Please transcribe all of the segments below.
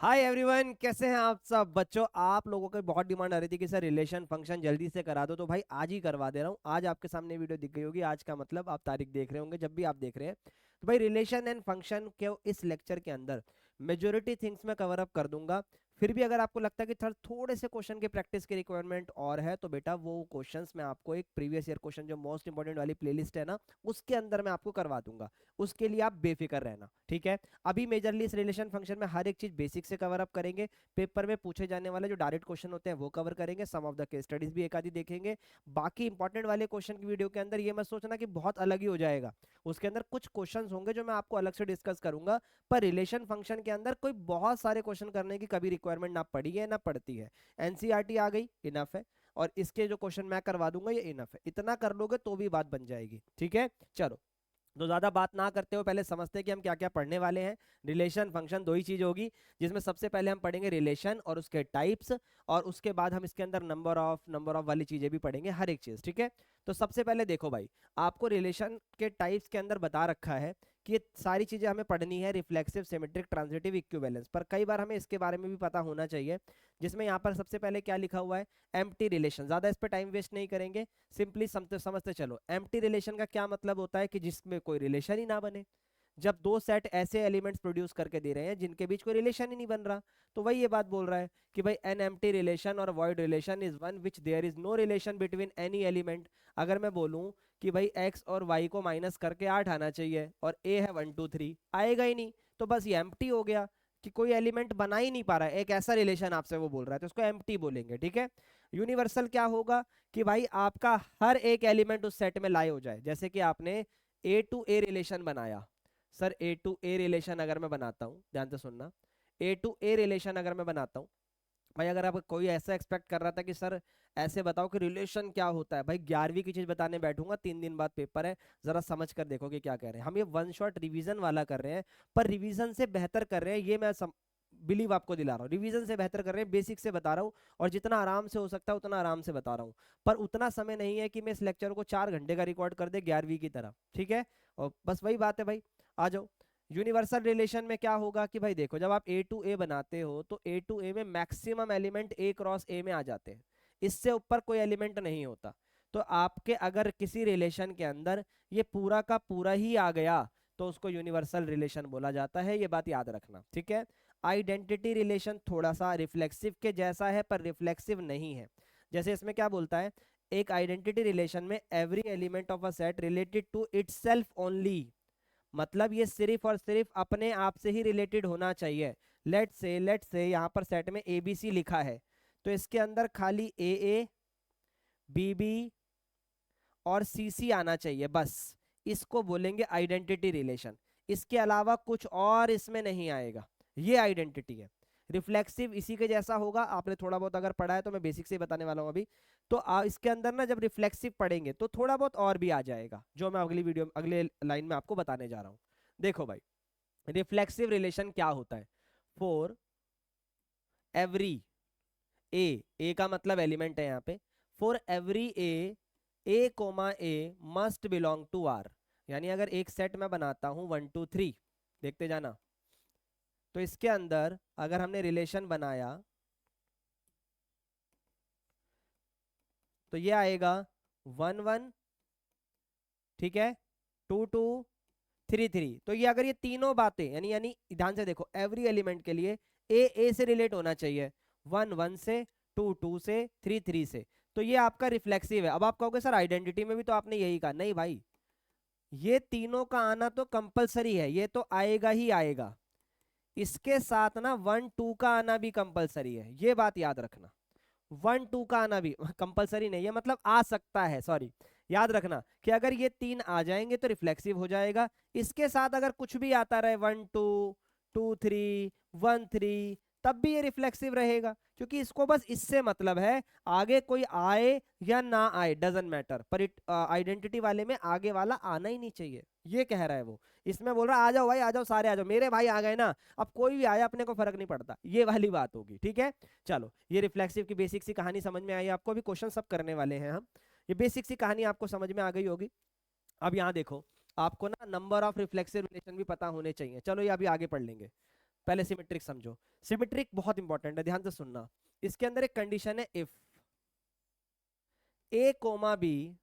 Hi everyone, कैसे हैं आप सब बच्चों। आप लोगों की बहुत डिमांड आ रही थी कि सर रिलेशन फंक्शन जल्दी से करा दो, तो भाई आज ही करवा दे रहा हूँ। आज आपके सामने वीडियो दिख गई होगी। आज का मतलब आप तारीख देख रहे होंगे जब भी आप देख रहे हैं। तो भाई रिलेशन एंड फंक्शन के इस लेक्चर के अंदर मेजोरिटी थिंग्स मैं कवर अप कर दूंगा। फिर भी अगर आपको लगता है कि थोड़े से क्वेश्चन के प्रैक्टिस की रिक्वायरमेंट और है, तो बेटा वो क्वेश्चंस मैं आपको एक प्रीवियस ईयर क्वेश्चन जो मोस्ट इंपोर्टेंट वाली प्लेलिस्ट है ना, उसके अंदर मैं आपको करवा दूंगा। उसके लिए आप बेफिक्र रहना, ठीक है। अभी मेजरली इस रिलेशन फंक्शन में हर एक चीज बेसिक से कवर अप करेंगे। पेपर में पूछे जाने वाले जो डायरेक्ट क्वेश्चन होते हैं वो कवर करेंगे। सम ऑफ द केस स्टडीज भी एक आधी देखेंगे। बाकी इंपॉर्टेंट वाले क्वेश्चन की वीडियो के अंदर ये मत सोचना कि बहुत अलग ही हो जाएगा। उसके अंदर कुछ क्वेश्चंस होंगे जो मैं आपको अलग से डिस्कस करूंगा। पर रिलेशन फंक्शन के अंदर कोई बहुत सारे क्वेश्चन करने की कभी रिक्वायरमेंट ना पड़ी है ना पड़ती है। एनसीईआरटी आ गई, इनफ है। और इसके जो क्वेश्चन मैं करवा दूंगा ये इनफ है। इतना कर लोगे तो भी बात बन जाएगी, ठीक है। चलो, तो ज्यादा बात ना करते हो पहले समझते हैं कि हम क्या क्या पढ़ने वाले हैं। रिलेशन फंक्शन दो ही चीज होगी, जिसमें सबसे पहले हम पढ़ेंगे रिलेशन और उसके टाइप्स। और उसके बाद हम इसके अंदर नंबर ऑफ वाली चीजें भी पढ़ेंगे, हर एक चीज, ठीक है। तो सबसे पहले देखो भाई, आपको रिलेशन के टाइप्स के अंदर बता रखा है कि ये सारी चीजें हमें पढ़नी है। Reflexive, symmetric, transitive, equivalence. पर कई बार हमें इसके बारे में भी पता होना चाहिए। जिसमें यहाँ पर सबसे पहले क्या लिखा हुआ है, एम्प्टी रिलेशन। ज्यादा इस पर टाइम वेस्ट नहीं करेंगे, सिंपली समझते समझते चलो। एम्प्टी रिलेशन का क्या मतलब होता है कि जिसमें कोई रिलेशन ही ना बने। जब दो सेट ऐसे एलिमेंट्स प्रोड्यूस करके दे रहे हैं जिनके बीच कोई रिलेशन ही नहीं बन रहा, तो वही ये बात बोल रहा है कि भाई एन एम्प्टी रिलेशन और void relation is one which there is no relation between any element. अगर मैं बोलूं कि भाई x और y को माइनस करके 8 आना चाहिए और a है 1 2 3, आएगा ही नहीं, तो बस ये एम्प्टी हो गया कि कोई एलिमेंट बना ही नहीं पा रहा है। एक ऐसा रिलेशन आपसे वो बोल रहा है, तो उसको एम्प्टी बोलेंगे, ठीक है। यूनिवर्सल क्या होगा कि भाई आपका हर एक एलिमेंट उस सेट में लाई हो जाए। जैसे कि आपने ए टू ए रिलेशन बनाया। Sir A to A relation अगर मैं बनाता हूं, ध्यान से सुनना। ए टू ए रिलेशन अगर मैं बनाता हूं, भाई अगर आप कोई ऐसा एक्सपेक्ट कर रहा था कि सर ऐसे बताओ कि रिलेशन क्या होता है, भाई 11वीं की चीज बताने बैठूंगा, 3 दिन बाद पेपर है। जरा समझ कर देखो कि क्या कह रहे हैं हम। ये वन शॉट रिवीजन वाला कर रहे हैं, पर रिवीजन से बेहतर कर रहे हैं, ये मैं बिलीव आपको दिला रहा हूँ। रिवीजन से बेहतर कर रहे हैं, बेसिक से बता रहा हूँ। और जितना आराम से हो सकता है उतना आराम से बता रहा हूँ। पर उतना समय नहीं है कि मैं इस लेक्चर को 4 घंटे का रिकॉर्ड कर दे 11वीं की तरह, ठीक है। और बस वही बात है भाई, आ जाओ। यूनिवर्सल रिलेशन में क्या होगा कि भाई देखो, जब आप ए टू ए बनाते हो तो ए टू ए में मैक्सिमम एलिमेंट ए क्रॉस ए में आ जाते हैं। इससे ऊपर कोई एलिमेंट नहीं होता। तो आपके अगर किसी रिलेशन के अंदर ये पूरा का पूरा ही आ गया, तो उसको यूनिवर्सल रिलेशन बोला जाता है। ये बात याद रखना, ठीक है। आइडेंटिटी रिलेशन थोड़ा सा रिफ्लेक्सिव के जैसा है, पर रिफ्लेक्सिव नहीं है। जैसे इसमें क्या बोलता है, एक आइडेंटिटी रिलेशन में every element of a set related to itself only. मतलब ये सिर्फ और सिर्फ अपने आप से ही रिलेटेड होना चाहिए। लेट से यहाँ पर सेट में ए बी सी लिखा है, तो इसके अंदर खाली ए बी बी और सी सी आना चाहिए, बस। इसको बोलेंगे आइडेंटिटी रिलेशन। इसके अलावा कुछ और इसमें नहीं आएगा। ये आइडेंटिटी है। रिफ्लेक्सिव इसी के जैसा होगा, आपने थोड़ा बहुत अगर पढ़ा है तो मैं बेसिक से ही बताने वाला हूँ अभी। तो इसके अंदर ना जब रिफ्लेक्सिव पढ़ेंगे तो थोड़ा बहुत और भी आ जाएगा, जो मैं अगली वीडियो अगले लाइन में आपको बताने जा रहा हूँ। देखो भाई, रिफ्लेक्सिव रिलेशन क्या होता है। फॉर एवरी ए का मतलब एलिमेंट है यहाँ पे। For every a comma a must belong to R. यानी अगर एक सेट मैं बनाता हूं 1 2 3, देखते जाना। तो इसके अंदर अगर हमने रिलेशन बनाया तो ये आएगा 1 1, ठीक है, 2 2, 3 3। तो ये अगर ये तीनों बातें यानी यानी ध्यान से देखो, एवरी एलिमेंट के लिए ए से रिलेट होना चाहिए, 1 1 से, 2 2 से, 3 3 से। तो ये आपका रिफ्लेक्सिव है। अब आप कहोगे सर आइडेंटिटी में भी तो आपने यही कहा। नहीं भाई, ये तीनों का आना तो कंपलसरी है, ये तो आएगा ही आएगा। इसके साथ ना 1 2 का आना भी कंपलसरी है, ये बात याद रखना। 1 2 का आना भी कंपलसरी नहीं है, मतलब आ सकता है, सॉरी। याद रखना कि अगर ये तीन आ जाएंगे तो रिफ्लेक्सिव हो जाएगा। इसके साथ अगर कुछ भी आता रहे, 1 2 2 3 1 3, तब भी ये रिफ्लेक्सिव रहेगा, क्योंकि इसको बस इससे मतलब है। आगे कोई आए या ना आए डजंट मैटर, पर आइडेंटिटी वाले में आगे वाला आना ही नहीं चाहिए, ये कह रहा है वो। इसमें बोल रहा है आ जाओ भाई, आ जाओ सारे आ जाओ, मेरे भाई आ गए ना, अब कोई भी आया अपने को फर्क नहीं पड़ता, ये वाली बात होगी, ठीक है। चलो, ये रिफ्लेक्सिव की बेसिक सी कहानी समझ में आई आपको। अभी क्वेश्चन सब करने वाले हैं हम। ये बेसिक सी कहानी आपको समझ में आ गई होगी। अब यहाँ देखो, आपको ना नंबर ऑफ रिफ्लेक्सिव रिलेशन भी पता होने चाहिए। चलो ये अभी आगे पढ़ लेंगे। पहले सिमेट्रिक समझो। सिमेट्रिक बहुत इंपॉर्टेंट है, ध्यान से सुनना। इसके अंदर एक कंडीशन है, if a comma b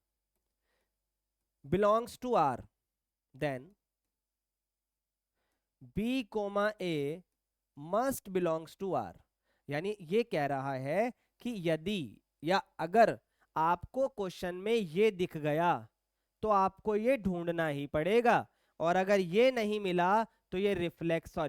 belongs to R then b comma a must belongs to R. यानी ये कह रहा है कि यदि या अगर आपको क्वेश्चन में ये दिख गया तो आपको ये ढूंढना ही पड़ेगा, और अगर ये नहीं मिला तो ये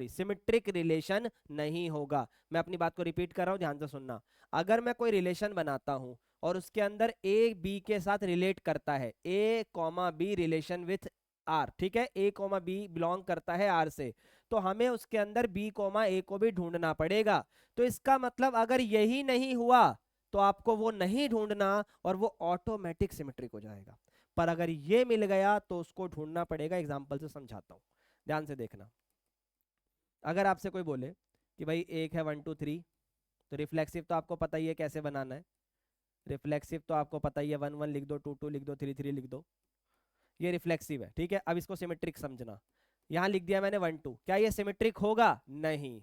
सिमेट्रिक रिलेशन नहीं होगा। मैं अपनी बात को रिपीट कर रहा हूं, ध्यान से सुनना। अगर मैं कोई रिलेशन बनाता हूं और उसके अंदर ए बी के साथ रिलेट करता है, A comma B relation with R, ठीक है, ए कॉमा बी बिलोंग करता है आर से, तो हमें उसके अंदर बी कॉमा ए को भी ढूंढना पड़ेगा। तो इसका मतलब अगर यही नहीं हुआ तो आपको वो नहीं ढूंढना और वो ऑटोमेटिक सिमेट्रिक हो जाएगा। पर अगर ये मिल गया तो उसको ढूंढना पड़ेगा। एग्जांपल से समझाता हूं, ध्यान से देखना। अगर आपसे कोई बोले कि भाई एक है 1 2 3, तो रिफ्लेक्सिव तो आपको पता ही है कैसे बनाना है। रिफ्लेक्सिव तो आपको पता ही है, 1 1 लिख दो, 2 2 लिख दो, 3 3 लिख दो। ये रिफ्लेक्सिव है, ठीक है। अब इसको सिमेट्रिक समझना। यहां लिख दिया मैंने 1 2, क्या ये सिमेट्रिक होगा? नहीं,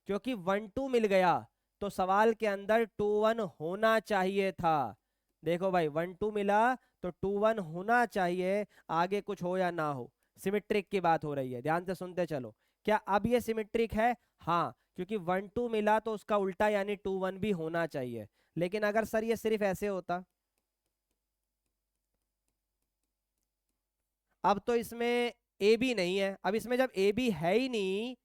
क्योंकि 1 2 मिल गया तो सवाल के अंदर 2 1 होना चाहिए था। देखो भाई, 1 2 मिला तो 2 1 होना चाहिए, आगे कुछ हो या ना हो। सिमेट्रिक की बात हो रही है, ध्यान से सुनते चलो। क्या अब ये सिमेट्रिक है? हाँ, क्योंकि 1 2 मिला तो उसका उल्टा यानी 2 1 भी होना चाहिए। लेकिन अगर सर ये सिर्फ ऐसे होता, अब तो इसमें ए बी नहीं है। अब इसमें जब ए बी है ही नहीं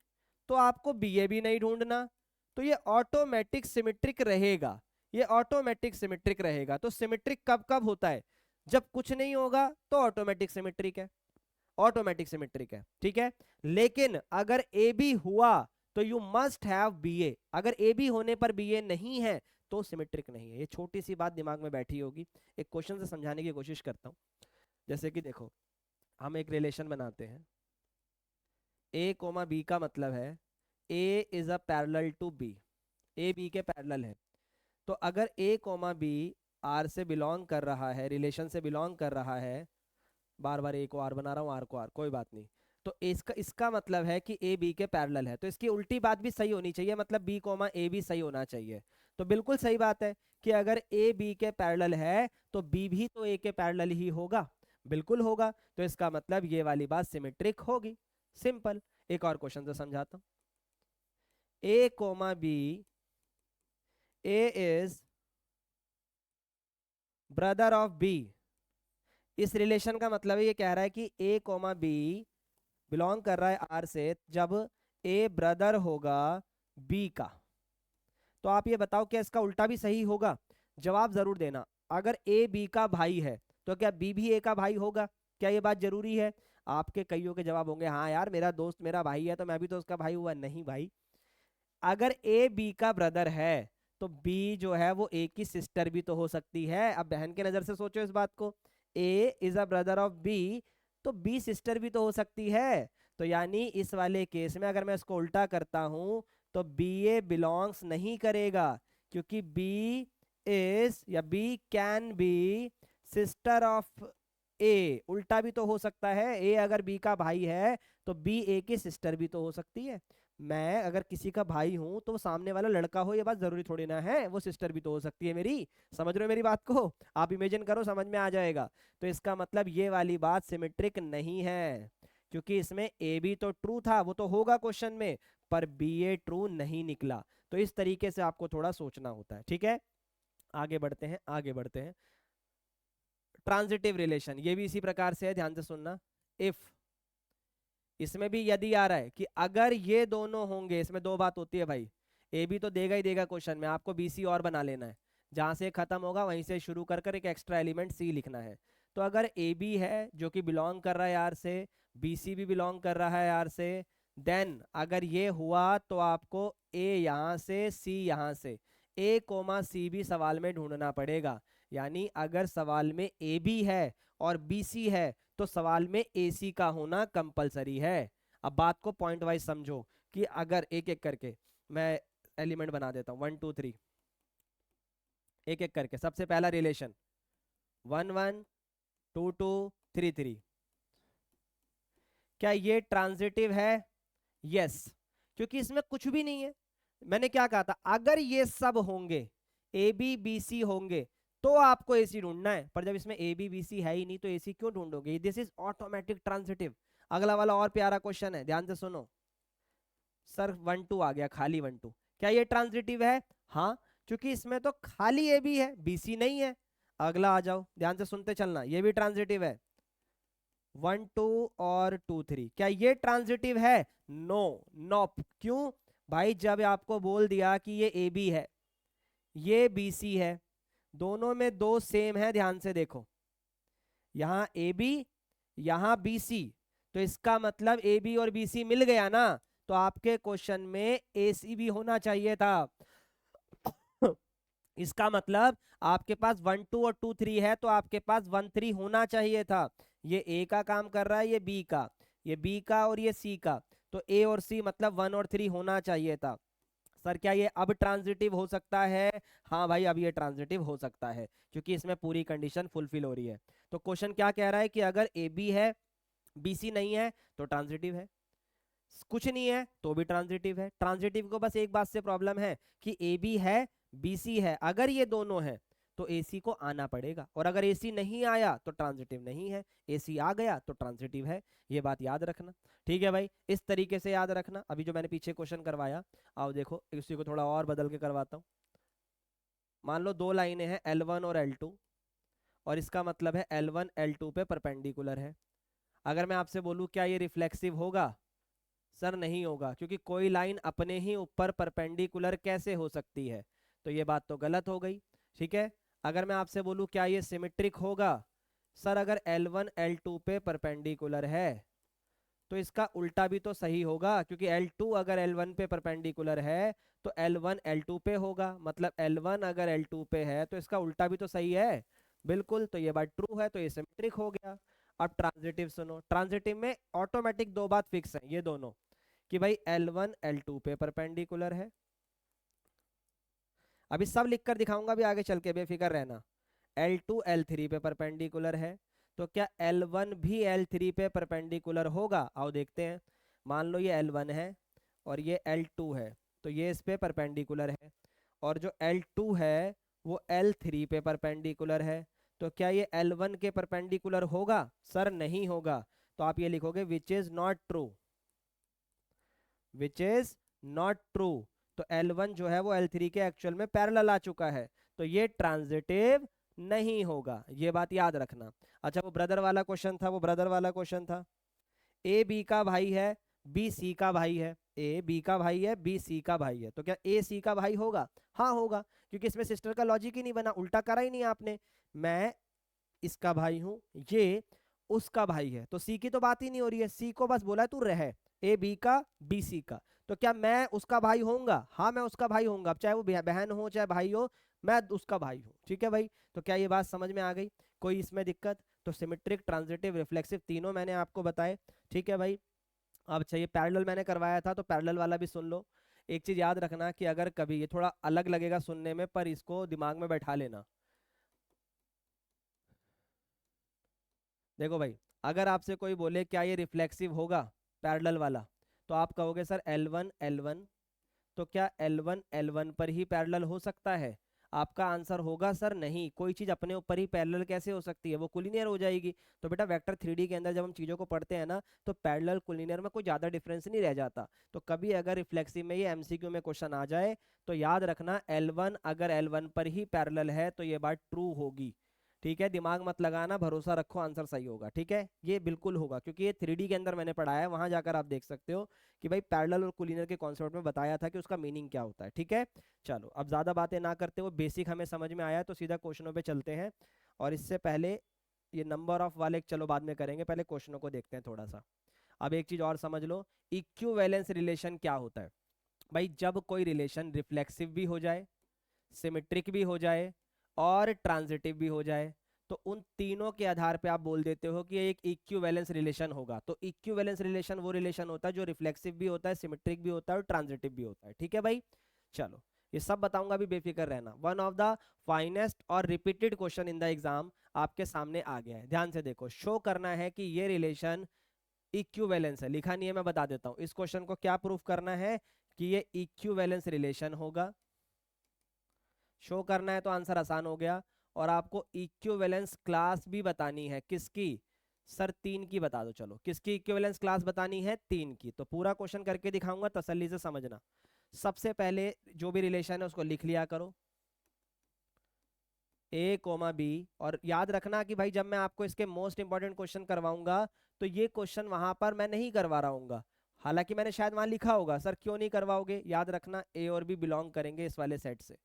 तो आपको बी ए भी नहीं ढूंढना, तो ये ऑटोमेटिक सिमेट्रिक रहेगा। ये ऑटोमेटिक सिमेट्रिक रहेगा। तो सिमेट्रिक कब कब होता है? जब कुछ नहीं होगा तो ऑटोमेटिक सिमेट्रिक है, ऑटोमेटिक सिमेट्रिक है, ठीक है। लेकिन अगर ए बी हुआ तो यू मस्ट हैव बी ए। अगर ए बी होने पर बी ए नहीं है तो सिमेट्रिक नहीं है। ये छोटी सी बात दिमाग में बैठी होगी। एक क्वेश्चन से समझाने की कोशिश करता हूं। जैसे कि देखो, हम एक रिलेशन बनाते हैं, ए कोमा बी का मतलब है A is a parallel to B, A B के पैरेलल है। तो अगर ए कोमा बी आर से बिलोंग कर रहा है, रिलेशन से बिलोंग कर रहा है, बार बार ए को आर बना रहा हूँ, आर को आर, कोई बात नहीं। तो इसका इसका मतलब है कि ए बी के पैरेलल है, तो इसकी उल्टी बात भी सही होनी चाहिए, मतलब बी कोमा ए भी सही होना चाहिए। तो बिल्कुल सही बात है कि अगर ए बी के पैरेलल है तो बी भी तो ए के पैरेलल ही होगा, बिल्कुल होगा। तो इसका मतलब ये वाली बात सिमेट्रिक होगी। सिंपल। एक और क्वेश्चन से समझाता हूं। A comma B, A is brother of B. इस रिलेशन का मतलब ये कह रहा है कि ए कोमा बी बिलोंग कर रहा है आर से, जब ए ब्रदर होगा बी का। तो आप ये बताओ क्या इसका उल्टा भी सही होगा? जवाब जरूर देना। अगर ए बी का भाई है तो क्या बी भी ए का भाई होगा? क्या ये बात जरूरी है? आपके कईयों के जवाब होंगे हाँ यार, मेरा दोस्त मेरा भाई है तो मैं भी तो उसका भाई हुआ। नहीं भाई, अगर ए बी का ब्रदर है तो बी जो है वो ए की सिस्टर भी तो हो सकती है। अब बहन के नजर से सोचो इस बात को, A is a brother of B, तो बी सिस्टर भी तो हो सकती है। तो यानी इस वाले केस में अगर मैं इसको उल्टा करता हूं तो बी ए बिलोंग्स नहीं करेगा, क्योंकि बी इज या B can be sister of A. उल्टा भी तो हो सकता है, ए अगर बी का भाई है तो बी ए की सिस्टर भी तो हो सकती है। मैं अगर किसी का भाई हूं तो वो सामने वाला लड़का हो ये बात जरूरी थोड़ी ना है, वो सिस्टर भी तो हो सकती है मेरी। समझ रहे हो मेरी बात को? आप इमेजिन करो, समझ में आ जाएगा। तो इसका मतलब ये वाली बात सिमेट्रिक नहीं है, क्योंकि इसमें ए बी तो ट्रू था, वो तो होगा क्वेश्चन में, पर बी ए ट्रू नहीं निकला। तो इस तरीके से आपको थोड़ा सोचना होता है, ठीक है। आगे बढ़ते हैं, आगे बढ़ते हैं। ट्रांजिटिव रिलेशन, ये भी इसी प्रकार से है, ध्यान से सुनना। इफ, इसमें भी यदि आ रहा है कि अगर ये दोनों होंगे, इसमें दो बात होती है भाई। ए बी तो देगा ही देगा क्वेश्चन में, आपको बी सी और बना लेना है, जहां से खत्म होगा वहीं से शुरू कर कर एक एक्स्ट्रा एलिमेंट सी लिखना है। तो अगर ए बी है जो कि बिलोंग कर रहा है आर से, बी सी भी बिलोंग कर रहा है आर से, देन अगर ये हुआ तो आपको ए यहां से सी यहां से, ए कोमा सी भी सवाल में ढूंढना पड़ेगा। यानी अगर सवाल में ए बी है और बी सी है तो सवाल में एसी का होना कंपलसरी है। अब बात को पॉइंट वाइज समझो कि अगर एक एक करके मैं एलिमेंट बना देता हूं, 1 2 3, एक एक करके। सबसे पहला रिलेशन 1 1 2 2 3 3, क्या ये ट्रांजिटिव है? यस, क्योंकि इसमें कुछ भी नहीं है। मैंने क्या कहा था, अगर ये सब होंगे, ए बी बी सी होंगे, तो आपको एसी ढूंढना है, पर जब इसमें ए बी बी सी है ही नहीं तो एसी क्यों ढूंढोगे? This is automatic transitive. अगला वाला और प्यारा क्वेश्चन है, ध्यान से सुनो। सर 1 2 आ गया, खाली 1 2, क्या ये ट्रांजिटिव है? हाँ, क्योंकि इसमें तो खाली ए बी है, बी सी नहीं है। अगला आ जाओ, ध्यान से सुनते चलना, ये भी ट्रांजिटिव है। 1 2 और 2 3, क्या ये ट्रांजिटिव है? No, nope. क्यों भाई? जब आपको बोल दिया कि ये ए बी है, ये बी सी है, दोनों में दो सेम है, ध्यान से देखो, यहां ए बी, यहां बी सी, तो इसका मतलब ए बी और बी सी मिल गया ना, तो आपके क्वेश्चन में ए सी भी होना चाहिए था। इसका मतलब आपके पास 1 2 और 2 3 है, तो आपके पास 1 3 होना चाहिए था। ये ए का काम कर रहा है, ये बी का, ये बी का और ये सी का, तो ए और सी मतलब 1 और 3 होना चाहिए था। सर क्या ये अब ट्रांजिटिव हो सकता है? हाँ भाई, अब ये ट्रांजिटिव हो सकता है, क्योंकि इसमें पूरी कंडीशन फुलफिल हो रही है। तो क्वेश्चन क्या कह रहा है कि अगर ए बी है, बी सी नहीं है, तो ट्रांजिटिव है। कुछ नहीं है तो भी ट्रांजिटिव है। ट्रांजिटिव को बस एक बात से प्रॉब्लम है कि ए बी है, बी सी है, अगर ये दोनों है तो एसी को आना पड़ेगा, और अगर एसी नहीं आया तो ट्रांजिटिव नहीं है, एसी आ गया तो ट्रांजिटिव है। ये बात याद रखना, ठीक है भाई? इस तरीके से याद रखना। अभी जो मैंने पीछे क्वेश्चन करवाया, आओ देखो इसी को थोड़ा और बदल के करवाता हूँ। मान लो दो लाइनें हैं L1 और L2, और इसका मतलब है L1 L2 पे परपेंडिकुलर है। अगर मैं आपसे बोलूं क्या ये रिफ्लेक्सिव होगा? सर नहीं होगा, क्योंकि कोई लाइन अपने ही ऊपर परपेंडिकुलर कैसे हो सकती है? तो ये बात तो गलत हो गई, ठीक है? अगर मैं आपसे बोलूं क्या ये सिमेट्रिक होगा? सर अगर L1 L2 पे परपेंडिकुलर है तो इसका उल्टा भी तो सही होगा, क्योंकि L2 अगर L1 पे परपेंडिकुलर है तो L1 L2 पे होगा, मतलब L1 अगर L2 पे है तो इसका उल्टा भी तो सही है। बिल्कुल, तो ये बात ट्रू है, तो ये सिमेट्रिक हो गया। अब ट्रांजिटिव सुनो, ट्रांजिटिव में ऑटोमेटिक दो बात फिक्स है, ये दोनों, कि भाई L1 L2 पे परपेंडिकुलर है। अभी सब लिखकर दिखाऊंगा भी आगे चल के, बेफिक्र रहना। L2 L3 पे परपेंडिकुलर है, तो क्या L1 भी L3 पे परपेंडिकुलर होगा? आओ देखते हैं। मान लो ये L1 है और ये L2 है, तो ये इस पे परपेंडिकुलर है, और जो L2 है वो L3 पे परपेंडिकुलर है, तो क्या ये L1 के परपेंडिकुलर होगा? सर नहीं होगा। तो आप ये लिखोगे which is not true, which is not true. तो L1 जो है वो L3 के एक्चुअल में पैरेलल आ चुका है, तो ये ट्रांजिटिव नहीं होगा, ये बात याद रखना। अच्छा, वो ब्रदर वाला क्वेश्चन था, वो ब्रदर वाला क्वेश्चन था, ए बी का भाई है, बी सी का भाई है, ए बी का भाई है, बी सी का भाई है, तो क्या ए सी का भाई होगा? हाँ होगा, क्योंकि इसमें सिस्टर का लॉजिक ही नहीं बना, उल्टा करा ही नहीं आपने। मैं इसका भाई हूं, ये उसका भाई है, तो सी की तो बात ही नहीं हो रही है, सी को बस बोला है तू रह, ए बी का बी सी का, तो क्या मैं उसका भाई होऊंगा? हाँ मैं उसका भाई होऊंगा, अब चाहे वो बहन हो चाहे भाई हो, मैं उसका भाई हूँ, ठीक है भाई? तो क्या ये बात समझ में आ गई? कोई इसमें दिक्कत? तो सिमेट्रिक, ट्रांजिटिव, रिफ्लेक्सिव तीनों मैंने आपको बताए, ठीक है भाई? अब अच्छा, ये पैरेलल मैंने करवाया था तो पैरेलल वाला भी सुन लो। एक चीज याद रखना कि अगर कभी ये थोड़ा अलग लगेगा सुनने में, पर इसको दिमाग में बैठा लेना। देखो भाई, अगर आपसे कोई बोले क्या ये रिफ्लेक्सिव होगा पैरेलल वाला, तो आप कहोगे सर L1 L1, तो क्या L1 L1 पर ही पैरेलल हो सकता है? आपका आंसर होगा सर नहीं, कोई चीज अपने ऊपर ही पैरेलल कैसे हो सकती है, वो कोलिनियर हो जाएगी। तो बेटा वेक्टर 3D के अंदर जब हम चीजों को पढ़ते हैं ना, तो पैरेलल कोलिनियर में कोई ज्यादा डिफरेंस नहीं रह जाता। तो कभी अगर रिफ्लेक्सिव में ये एमसीक्यू में क्वेश्चन आ जाए तो याद रखना L1 अगर L1 पर ही पैरेलल है तो ये बात ट्रू होगी, ठीक है? दिमाग मत लगाना, भरोसा रखो, आंसर सही होगा, ठीक है? ये बिल्कुल होगा, क्योंकि ये 3D के अंदर मैंने पढ़ाया है, वहां जाकर आप देख सकते हो कि भाई पैरेलल और कोलिनियर के कॉन्सेप्ट में बताया था कि उसका मीनिंग क्या होता है, ठीक है? चलो अब ज्यादा बातें ना करते हुए, बेसिक हमें समझ में आया तो सीधा क्वेश्चनों पे चलते हैं। और इससे पहले ये नंबर ऑफ वाले चलो बाद में करेंगे, पहले क्वेश्चनों को देखते हैं थोड़ा सा। अब एक चीज और समझ लो, इक्विवेलेंस रिलेशन क्या होता है? भाई जब कोई रिलेशन रिफ्लेक्सिव भी हो जाए, सिमेट्रिक भी हो जाए और ट्रांजिटिव भी हो जाए, तो उन तीनों के आधार पे आप बोल देते हो कि ये एक इक्विवेलेंस रिलेशन होगा। तो इक्विवेलेंस रिलेशन वो रिलेशन होता है जो रिफ्लेक्सिव भी होता है, सिमेट्रिक भी होता है और ट्रांजिटिव भी होता है, ठीक है भाई? चलो ये सब बताऊंगा, भी बेफिक्र रहना। वन ऑफ द फाइनेस्ट और repeated question in the exam आपके सामने आ गया है, ध्यान से देखो। शो करना है कि ये रिलेशन इक्विवेलेंस है, लिखा नहीं है, मैं बता देता हूँ। इस क्वेश्चन को क्या प्रूफ करना है कि ये इक्विवेलेंस रिलेशन होगा, शो करना है तो आंसर आसान हो गया। और आपको इक्विवेलेंस क्लास भी बतानी है, किसकी सर? 3 की बता दो। चलो, किसकी इक्विवेलेंस क्लास बतानी है? 3 की। तो पूरा क्वेश्चन करके दिखाऊंगा, तसल्ली से समझना। सबसे पहले जो भी रिलेशन है उसको लिख लिया करो, ए कोमा बी। और याद रखना कि भाई जब मैं आपको इसके मोस्ट इंपॉर्टेंट क्वेश्चन करवाऊंगा तो ये क्वेश्चन वहां पर मैं नहीं करवा रहा हूँ, हालांकि मैंने शायद वहां लिखा होगा। सर क्यों नहीं करवाओगे? याद रखना ए और बी बिलोंग करेंगे इस वाले सेट से,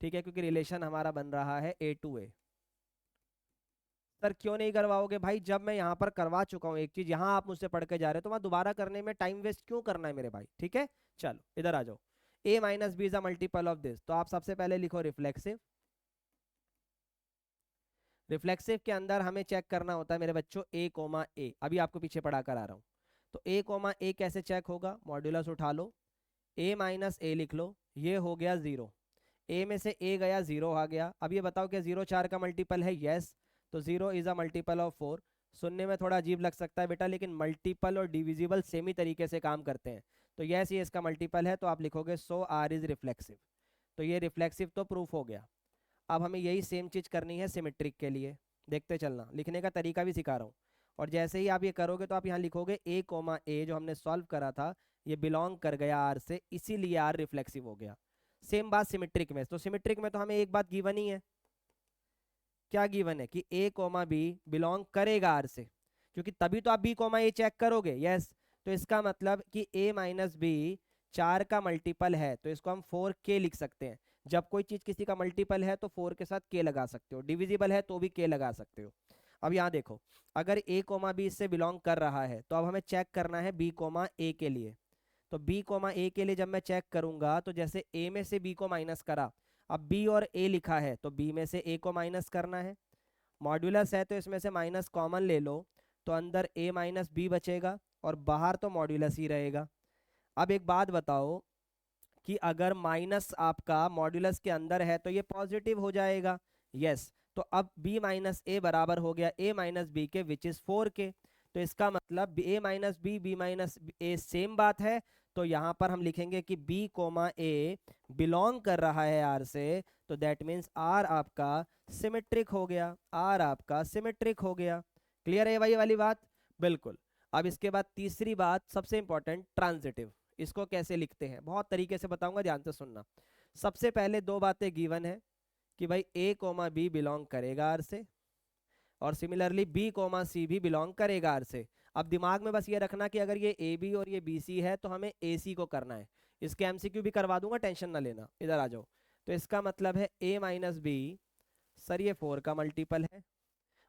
ठीक है, क्योंकि रिलेशन हमारा बन रहा है ए टू ए। सर क्यों नहीं करवाओगे? भाई जब मैं यहाँ पर करवा चुका हूँ एक चीज, यहाँ आप मुझसे पढ़ के जा रहे हो, तो वहां दोबारा करने में टाइम वेस्ट क्यों करना है मेरे भाई? ठीक है, चलो इधर आ जाओ। A minus B is a multiple of this, तो आप सबसे पहले लिखो रिफ्लेक्सिव। रिफ्लेक्सिव के अंदर हमें चेक करना होता है मेरे बच्चों ए कोमा ए, अभी आपको पीछे पढ़ा कर आ रहा हूँ। तो ए कोमा ए कैसे चेक होगा? मॉड्यूलस उठा लो, ए माइनस ए लिख लो, ये हो गया 0। ए में से ए गया, 0 आ गया। अब ये बताओ क्या 0 4 का मल्टीपल है? यस। तो 0 इज अ मल्टीपल ऑफ 4। सुनने में थोड़ा अजीब लग सकता है बेटा, लेकिन मल्टीपल और डिविजिबल सेम ही तरीके से काम करते हैं। तो यस, ये इसका मल्टीपल है, तो आप लिखोगे सो आर इज रिफ्लेक्सिव। तो ये रिफ्लेक्सिव तो प्रूफ हो गया। अब हमें यही सेम चीज करनी है सिमेट्रिक के लिए। देखते चलना, लिखने का तरीका भी सिखा रहा हूँ। और जैसे ही आप ये करोगे तो आप यहाँ लिखोगे ए कोमा ए, जो हमने सॉल्व करा था, ये बिलोंग कर गया आर से, इसीलिए आर रिफ्लेक्सिव हो गया। सेम बात सिमेट्रिक में। तो सिमेट्रिक में तो हमें एक बात गिवन ही है। क्या गिवन है? कि ए कोमा बी बिलोंग करेगा आर से, क्योंकि तभी तो आप बी कोमा ए चेक करोगे। यस। तो इसका मतलब कि ए माइनस बी 4 का मल्टीपल है, तो इसको हम 4k लिख सकते हैं। जब कोई चीज किसी का मल्टीपल है तो 4 के साथ k लगा सकते हो, डिविजिबल है तो भी k लगा सकते हो। अब यहाँ देखो, अगर ए कोमा बी इससे बिलोंग कर रहा है तो अब हमें चेक करना है बी कोमा ए के लिए। तो बी कोमा ए के लिए जब मैं चेक करूंगा, तो जैसे ए में से बी को माइनस करा, अब बी और ए लिखा है तो बी में से ए को माइनस करना है। मॉड्यूलस है तो इसमें से माइनस कॉमन ले लो, तो अंदर ए माइनस बी बचेगा और बाहर तो मॉड्यूलस ही रहेगा। अब एक बात बताओ कि अगर माइनस आपका मॉड्यूलस के अंदर है तो ये पॉजिटिव हो जाएगा। यस। तो अब b माइनस ए बराबर हो गया a माइनस बी के, विच इज 4k। तो इसका मतलब a minus b minus a same बात है। तो यहाँ पर हम लिखेंगे कि b कोमा ए बिलोंग कर रहा है r से, तो दैट मीन्स r आपका सिमेट्रिक हो गया, r आपका सिमेट्रिक हो गया। क्लियर है भाई ये वाली बात? बिल्कुल। अब इसके बाद तीसरी बात सबसे इंपॉर्टेंट, ट्रांजिटिव। इसको कैसे लिखते हैं बहुत तरीके से बताऊंगा, ध्यान से सुनना। सबसे पहले दो बातें गिवन है कि भाई a कोमा बी बिलोंग करेगा आर से, और सिमिलरली b कोमा सी भी बिलोंग करेगा आर से। अब दिमाग में बस ये रखना कि अगर ये ए बी और ये बी सी है तो हमें ए सी को करना है। इसके एमसीक्यू भी करवा दूंगा, टेंशन ना लेना, इधर आ जाओ। तो इसका मतलब है a माइनस बी, सर ये 4 का मल्टीपल है,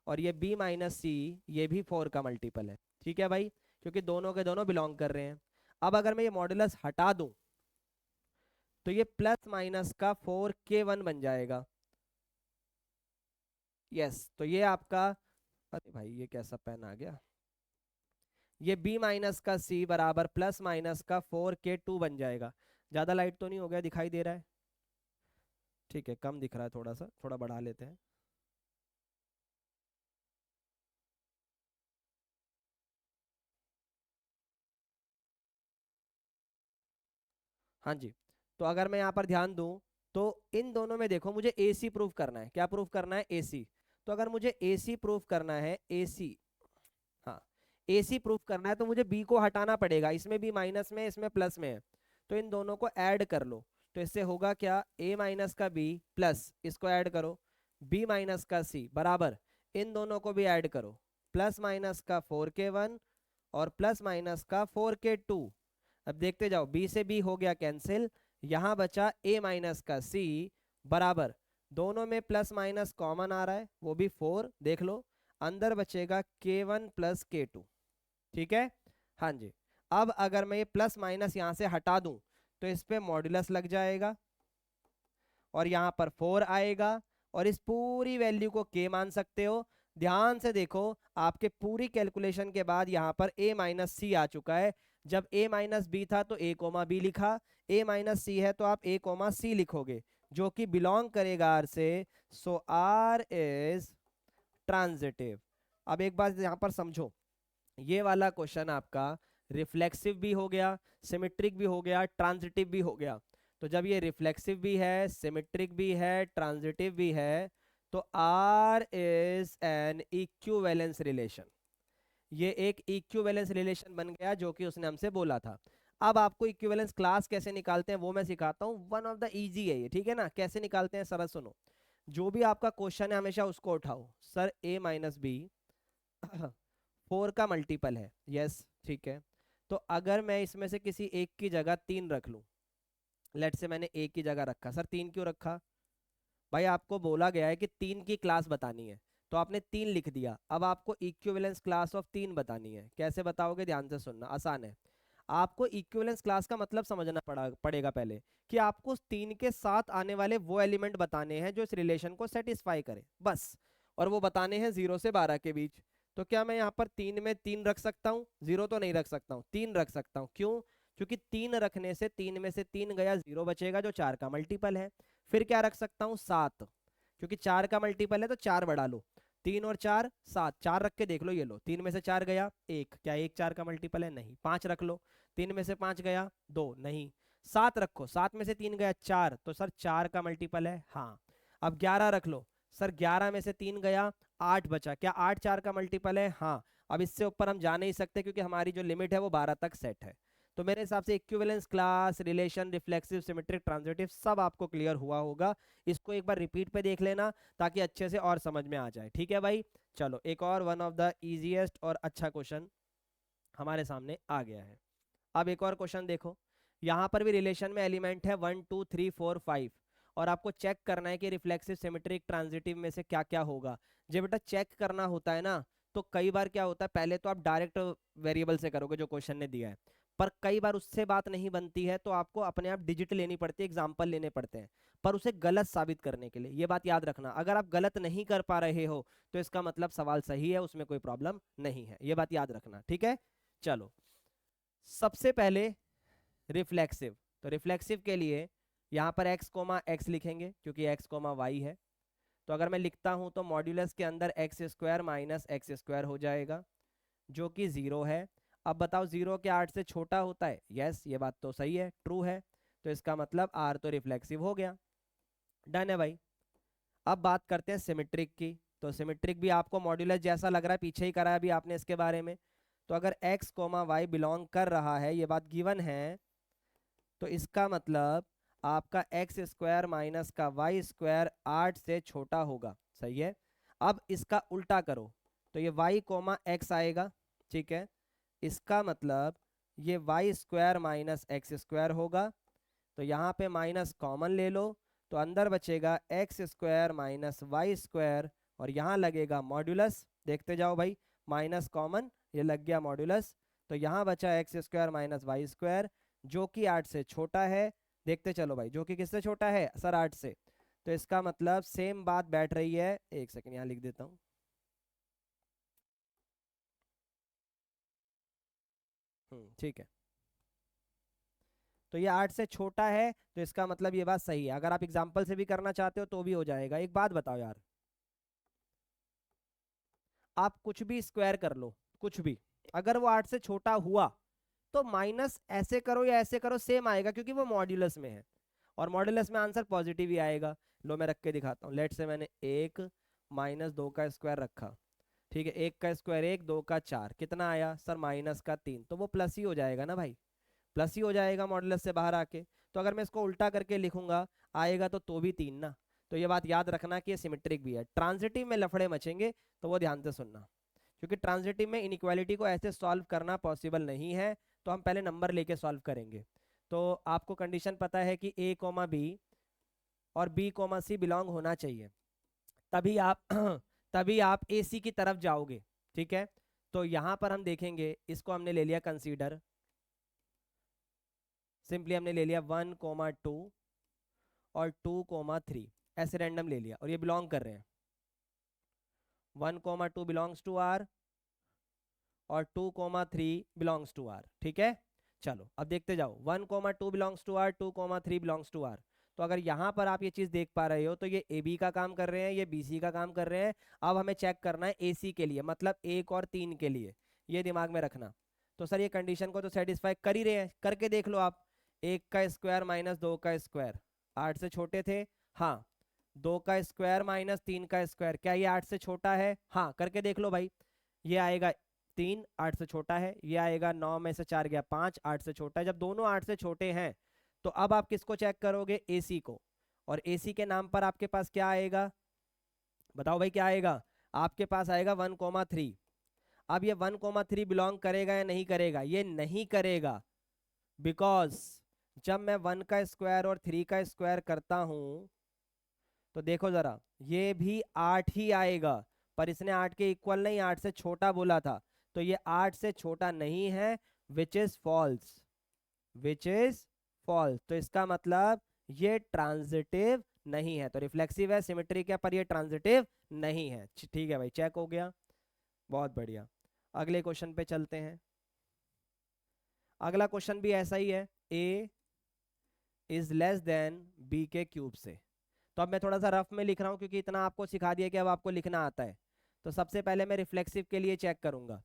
और ये b माइनस सी, ये भी 4 का मल्टीपल है। ठीक है भाई, क्योंकि दोनों के दोनों बिलोंग कर रहे हैं। अब अगर मैं ये मॉडुलस हटा दूं तो ये प्लस माइनस का 4k1 बन जाएगा। यस। तो ये आपका, अरे भाई ये कैसा पेन आ गया, ये b माइनस का c बराबर प्लस माइनस का 4k2 बन जाएगा। ज्यादा लाइट तो नहीं हो गया, दिखाई दे रहा है? ठीक है, कम दिख रहा है थोड़ा सा, थोड़ा बढ़ा लेते हैं। हाँ जी। तो अगर मैं यहाँ पर ध्यान दूं तो इन दोनों में देखो, मुझे AC प्रूफ करना है। क्या प्रूफ करना है? AC। तो अगर मुझे AC प्रूफ करना है, AC, हाँ, AC प्रूफ करना है, तो मुझे B को हटाना पड़ेगा। इसमें B माइनस में, इसमें प्लस में है, तो इन दोनों को ऐड कर लो। तो इससे होगा क्या? A माइनस का B प्लस, इसको ऐड करो, B माइनस का C बराबर, इन दोनों को भी ऐड करो, प्लस माइनस का 4k1 और प्लस माइनस का 4k2। अब देखते जाओ, b से b हो गया कैंसिल, यहां बचा a माइनस का c बराबर, दोनों में प्लस माइनस कॉमन आ रहा है, वो भी 4, देख लो, अंदर बचेगा k1 प्लस k2। ठीक है, हाँ जी। अब अगर मैं ये प्लस माइनस यहां से हटा दूं तो इस पे मॉड्यूलस लग जाएगा और यहाँ पर 4 आएगा, और इस पूरी वैल्यू को k मान सकते हो। ध्यान से देखो, आपके पूरी कैलकुलेशन के बाद यहाँ पर a माइनस सी आ चुका है। जब a माइनस बी था तो a कोमा बी लिखा, a माइनस सी है तो आप a कोमा सी लिखोगे, जो कि बिलोंग करेगा r से। सो r इज ट्रांजिटिव। अब एक बात यहाँ पर समझो, ये वाला क्वेश्चन आपका रिफ्लेक्सिव भी हो गया, सिमेट्रिक भी हो गया, ट्रांजिटिव भी हो गया। तो जब ये रिफ्लेक्सिव भी है, सिमेट्रिक भी है, ट्रांजिटिव भी है, तो R is an equivalence relation. ये एक इक्विवेलेंस रिलेशन बन गया जो कि उसने हमसे बोला था। अब आपको इक्विवेलेंस क्लास कैसे निकालते हैं वो मैं सिखाता हूँ। वन ऑफ द इजी है ये, ठीक है ना। कैसे निकालते हैं सरल सुनो। जो भी आपका क्वेश्चन है हमेशा उसको उठाओ। सर a माइनस बी 4 का मल्टीपल है, यस ठीक है। तो अगर मैं इसमें से किसी एक की जगह 3 रख लूं, लेट से मैंने एक की जगह रखा। सर 3 क्यों रखा? भाई आपको बोला गया है कि 3 की क्लास बतानी है, तो आपने 3 लिख दिया। अब आपको इक्विवेलेंस क्लास ऑफ 3 बतानी है। कैसे बताओगे? ध्यान से सुनना, आसान है। आपको इक्विवेलेंस क्लास का मतलब समझना पड़ेगा पहले, कि आपको 3 के साथ आने वाले वो एलिमेंट बताने हैं जो इस रिलेशन को सेटिस्फाई करे, बस। और वो बताने हैं 0 से 12 के बीच। तो क्या मैं यहाँ पर 3 में 3 रख सकता हूँ? 0 तो नहीं रख सकता हूँ, 3 रख सकता हूँ। क्यों? क्योंकि 3 रखने से 3 में से 3 गया, 0 बचेगा जो 4 का मल्टीपल है। फिर क्या रख सकता हूँ? 7, क्योंकि 4 का मल्टीपल है तो 4 बढ़ा लो। 3 और 4 7, 4 रख के देख लो, ये लो 3 में से 4 गया 1, क्या 1 4 का मल्टीपल है? नहीं। 5 रख लो, 3 में से 5 गया 2, नहीं। 7 रखो, 7 में से 3 गया 4, तो सर 4 का मल्टीपल है, हाँ। अब 11 रख लो, सर 11 में से 3 गया 8 बचा, क्या 8 4 का मल्टीपल है? हाँ। अब इससे ऊपर हम जा नहीं सकते क्योंकि हमारी जो लिमिट है वो 12 तक सेट है। तो मेरे हिसाब से equivalence class, relation, reflexive, symmetric, transitive सब आपको क्लियर हुआ होगा। इसको एक बार रिपीट पे देख लेना ताकि अच्छे से और समझ में आ जाए, ठीक है भाई। चलो एक और वन ऑफ द इजीएस्ट और अच्छा क्वेश्चन हमारे सामने आ गया है। अब एक और क्वेश्चन देखो। यहाँ पर भी रिलेशन में एलिमेंट है 1 2 3 4 5, और आपको चेक करना है कि रिफ्लेक्सिव, सिमेट्रिक, ट्रांजिटिव में से क्या क्या होगा। जब बेटा चेक करना होता है ना, तो कई बार क्या होता है, पहले तो आप डायरेक्ट वेरिएबल से करोगे जो क्वेश्चन ने दिया है, पर कई बार उससे बात नहीं बनती है, तो आपको अपने आप डिजिट लेनी पड़ती है, एग्जाम्पल लेने पड़ते हैं, पर उसे गलत साबित करने के लिए। ये बात याद रखना, अगर आप गलत नहीं कर पा रहे हो तो इसका मतलब सवाल सही है, उसमें कोई प्रॉब्लम नहीं है। ये बात याद रखना, ठीक है। चलो सबसे पहले रिफ्लेक्सिव। तो रिफ्लेक्सिव के लिए यहाँ पर x कोमा एक्स लिखेंगे क्योंकि x कोमा वाई है। तो अगर मैं लिखता हूँ तो मॉड्यूलस के अंदर x square minus x square हो जाएगा जो कि 0 है। अब बताओ 0 के 8 से छोटा होता है? यस, ये बात तो सही है, ट्रू है। तो इसका मतलब r तो रिफ्लेक्सिव हो गया। डन है भाई। अब बात करते हैं सिमेट्रिक की। तो सिमेट्रिक भी आपको मॉड्यूलस जैसा लग रहा है, पीछे ही करा है अभी आपने इसके बारे में। तो अगर x कोमा वाई बिलोंग कर रहा है, ये बात गिवन है, तो इसका मतलब आपका एक्स स्क्वायर माइनस का वाई स्क्वायर 8 से छोटा होगा, सही है। अब इसका उल्टा करो, तो ये वाई कोमा एक्स आएगा, ठीक है। इसका मतलब ये y square minus x square होगा। तो यहाँ पे माइनस कॉमन ले लो, तो अंदर बचेगा x square minus y square, और यहाँ लगेगा मॉड्यूलस। देखते जाओ भाई, माइनस कॉमन, ये लग गया मॉड्यूलस। तो यहाँ बचा x square minus y square जो कि 8 से छोटा है। देखते चलो भाई, जो कि किससे छोटा है? सर 8 से। तो इसका मतलब सेम बात बैठ रही है। एक सेकंड यहाँ लिख देता हूँ। ठीक है। तो ये 8 से छोटा है, तो इसका मतलब ये बात सही है। अगर आप एग्जाम्पल से भी करना चाहते हो तो भी हो जाएगा। एक बात बताओ यार, आप कुछ भी स्क्वायर कर लो, कुछ भी, अगर वो 8 से छोटा हुआ तो माइनस ऐसे करो या ऐसे करो सेम आएगा क्योंकि वो मॉड्यूलस में है, और मॉड्यूलस में आंसर पॉजिटिव ही आएगा। लो मैं रख के दिखाता हूँ। लेट से मैंने 1 माइनस 2 का स्क्वायर रखा, ठीक है। 1 का स्क्वायर 1, 2 का 4, कितना आया सर? माइनस का 3, तो वो प्लस ही हो जाएगा ना भाई, प्लस ही हो जाएगा मॉडुलस से बाहर आके। तो अगर मैं इसको उल्टा करके लिखूंगा आएगा तो भी 3 ना। तो ये बात याद रखना कि ये सिमेट्रिक भी है। ट्रांजिटिव में लफड़े मचेंगे तो वो ध्यान से सुनना, क्योंकि ट्रांजिटिव में इनइक्वालिटी को ऐसे सॉल्व करना पॉसिबल नहीं है, तो हम पहले नंबर लेके सॉल्व करेंगे। तो आपको कंडीशन पता है कि a कोमा बी और b कोमा सी बिलोंग होना चाहिए, तभी आप तभी आप ए सी की तरफ जाओगे, ठीक है। तो यहाँ पर हम देखेंगे, इसको हमने ले लिया कंसीडर, सिंपली हमने ले लिया 1 कोमा 2 और 2 कोमा 3, ऐसे रैंडम ले लिया, और ये बिलोंग कर रहे हैं। 1 कोमा 2 बिलोंग्स टू आर और 2 कोमा 3 बिलोंग्स टू आर, ठीक है। चलो अब देखते जाओ, 1 comma 2 belongs to R, 2 comma 3 belongs to R. तो अगर यहाँ पर आप ये चीज देख पा रहे हो तो ये ए बी का काम कर रहे हैं, ये बी सी का काम कर रहे हैं। अब हमें चेक करना है ए सी के लिए, मतलब 1 और 3 के लिए। ये दिमाग में रखना। तो सर ये कंडीशन को तो सेटिस्फाई कर ही रहे हैं, करके देख लो आप। 1 का स्क्वायर माइनस 2 का स्क्वायर 8 से छोटे थे, हाँ। 2 का स्क्वायर माइनस 3 का स्क्वायर, क्या ये 8 से छोटा है? हाँ, करके देख लो भाई। ये आएगा 3, 8 से छोटा है। ये आएगा 9 में से 4 गया 5, 8 से छोटा है। जब दोनों 8 से छोटे हैं तो अब आप किसको चेक करोगे? AC को। और AC के नाम पर आपके पास क्या आएगा? बताओ भाई क्या आएगा? आपके पास आएगा 1,3। अब ये 1,3 बिलोंग करेगा या नहीं करेगा? ये नहीं करेगा, बिकॉज जब मैं 1 का स्क्वायर और 3 का स्क्वायर करता हूं तो देखो जरा, ये भी 8 ही आएगा, पर इसने 8 के इक्वल नहीं, 8 से छोटा बोला था। तो ये 8 से छोटा नहीं है, which is false, which is false. तो इसका मतलब ये ट्रांजिटिव नहीं है। तो रिफ्लेक्सिव है, सिमेट्रिक है, पर ये ट्रांजिटिव नहीं है। ठीक है भाई, चेक हो गया, बहुत बढ़िया। अगले क्वेश्चन पे चलते हैं। अगला क्वेश्चन भी ऐसा ही है, a is less than b के क्यूब से। तो अब मैं थोड़ा सा रफ में लिख रहा हूँ क्योंकि इतना आपको सिखा दिया कि अब आपको लिखना आता है। तो सबसे पहले मैं रिफ्लेक्सिव के लिए चेक करूंगा।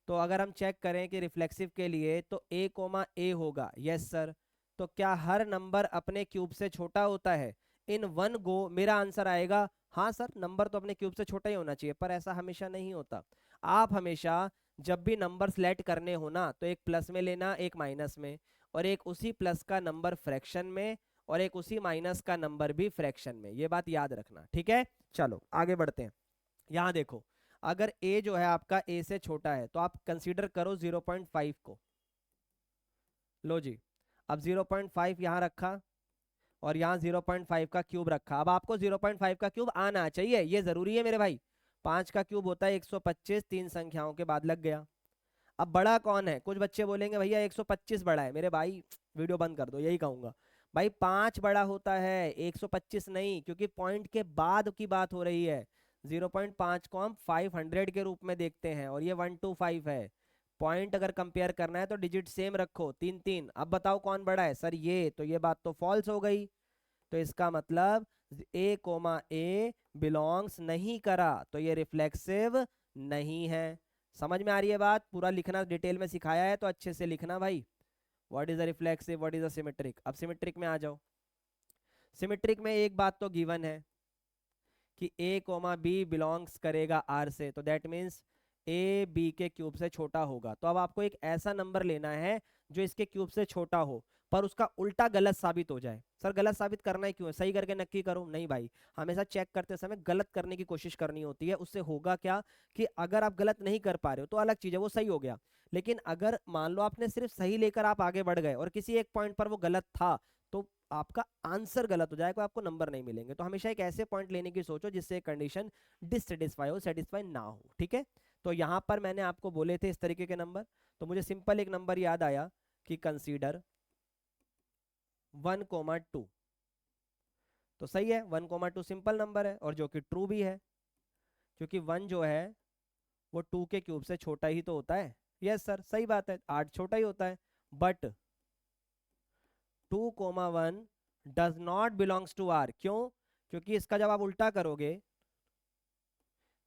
तो अगर हम चेक करें कि रिफ्लेक्सिव के लिए तो a कोमा a होगा, यस सर। तो क्या हर नंबर अपने क्यूब से छोटा होता है? इन वन गो मेरा आंसर आएगा हाँ सर, नंबर तो अपने क्यूब से छोटा ही होना चाहिए, पर ऐसा हमेशा नहीं होता। आप हमेशा जब भी नंबर सेलेक्ट करने हो ना, तो एक प्लस में लेना, एक माइनस में, और एक उसी प्लस का नंबर फ्रैक्शन में, और एक उसी माइनस का नंबर भी फ्रैक्शन में। ये बात याद रखना, ठीक है। चलो आगे बढ़ते हैं। यहाँ देखो, अगर a जो है आपका a से छोटा है तो आप कंसीडर करो 0.5 को। लो जी, अब 0.5 यहाँ रखा और यहाँ 0.5 का क्यूब रखा। अब आपको 0.5 का क्यूब आना चाहिए, ये जरूरी है मेरे भाई। 5 का क्यूब होता है 125, 3 संख्याओं के बाद लग गया। अब बड़ा कौन है? कुछ बच्चे बोलेंगे भैया 125 बड़ा है। मेरे भाई वीडियो बंद कर दो, यही कहूंगा भाई, 5 बड़ा होता है, 125 नहीं, क्योंकि पॉइंट के बाद की बात हो रही है। 0.5 को हम 500 के रूप में देखते हैं और ये 125 है। पॉइंट अगर कंपेयर करना है तो डिजिट सेम रखो, 3 3। अब बताओ कौन बड़ा है? सर ये, तो ये बात तो फॉल्स हो गई। तो इसका मतलब a कोमा a बिलोंग्स नहीं करा, तो ये रिफ्लेक्सिव नहीं है। समझ में आ रही है बात? पूरा लिखना डिटेल में सिखाया है तो अच्छे से लिखना भाई। What is a reflexive, what is a symmetric. अब सिमेट्रिक में आ जाओ। सिमेट्रिक में एक बात तो गिवन है कि a कोमा b बिलोंग्स करेगा r से, तो दैट मीन्स a b के क्यूब से छोटा होगा। तो अब आपको एक ऐसा नंबर लेना है जो इसके क्यूब से छोटा हो, पर उसका उल्टा गलत साबित हो जाए। सर गलत साबित करना ही क्यों है? सही करके नक्की करो। नहीं भाई, हमेशा चेक करते समय गलत करने की कोशिश करनी होती है। उससे होगा क्या कि अगर आप गलत नहीं कर पा रहे हो तो अलग चीज है, वो सही हो गया। लेकिन अगर मान लो आपने सिर्फ सही लेकर आप आगे बढ़ गए और किसी एक पॉइंट पर वो गलत था, तो आपका आंसर गलत हो जाएगा, आपको नंबर नहीं मिलेंगे। तो हमेशा एक ऐसे पॉइंट लेने की सोचो जिससे कंडीशन डिससेटिस्फाई हो, सेटिस्फाई ना हो, ठीक है। तो यहाँ पर मैंने आपको बोले थे इस तरीके के नंबर, तो मुझे सिंपल एक नंबर याद आया कि कंसीडर 1,2। तो सही है, 1,2 सिंपल नंबर है और जो कि ट्रू भी है, क्योंकि 1 जो है वो 2 के क्यूब से छोटा ही तो होता है। यस सर, सही बात है, 8 छोटा ही होता है। But 2,1 does not belongs to R. क्यों? क्योंकि इसका जब आप उल्टा करोगे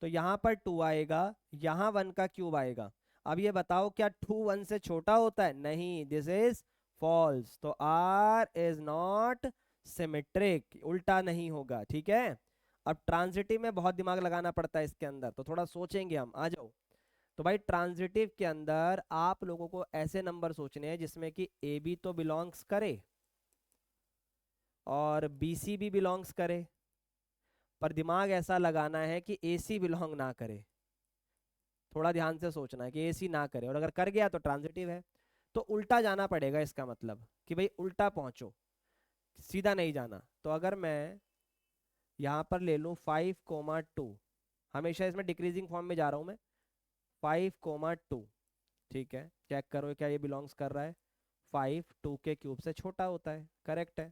तो यहां पर 2 आएगा, यहां 1 का क्यूब आएगा। अब ये बताओ क्या 2 1 से छोटा होता है? नहीं, दिस इज फॉल्स। तो आर इज नॉट सिमेट्रिक, उल्टा नहीं होगा, ठीक है। अब ट्रांजिटिव में बहुत दिमाग लगाना पड़ता है इसके अंदर, तो थोड़ा सोचेंगे हम। आ जाओ। तो भाई ट्रांजिटिव के अंदर आप लोगों को ऐसे नंबर सोचने हैं जिसमें कि ए बी तो बिलोंग्स करे और बी सी भी बिलोंग्स करे, पर दिमाग ऐसा लगाना है कि ए सी बिलोंग ना करे। थोड़ा ध्यान से सोचना है कि ए सी ना करे, और अगर कर गया तो ट्रांजिटिव है। तो उल्टा जाना पड़ेगा, इसका मतलब कि भाई उल्टा पहुंचो, सीधा नहीं जाना। तो अगर मैं यहाँ पर ले लूँ 5,2, हमेशा इसमें डिक्रीजिंग फॉर्म में जा रहा हूँ मैं। 5,2, ठीक है, चेक करो क्या ये बिलोंग्स कर रहा है। 5 2 के क्यूब से छोटा होता है, करेक्ट है।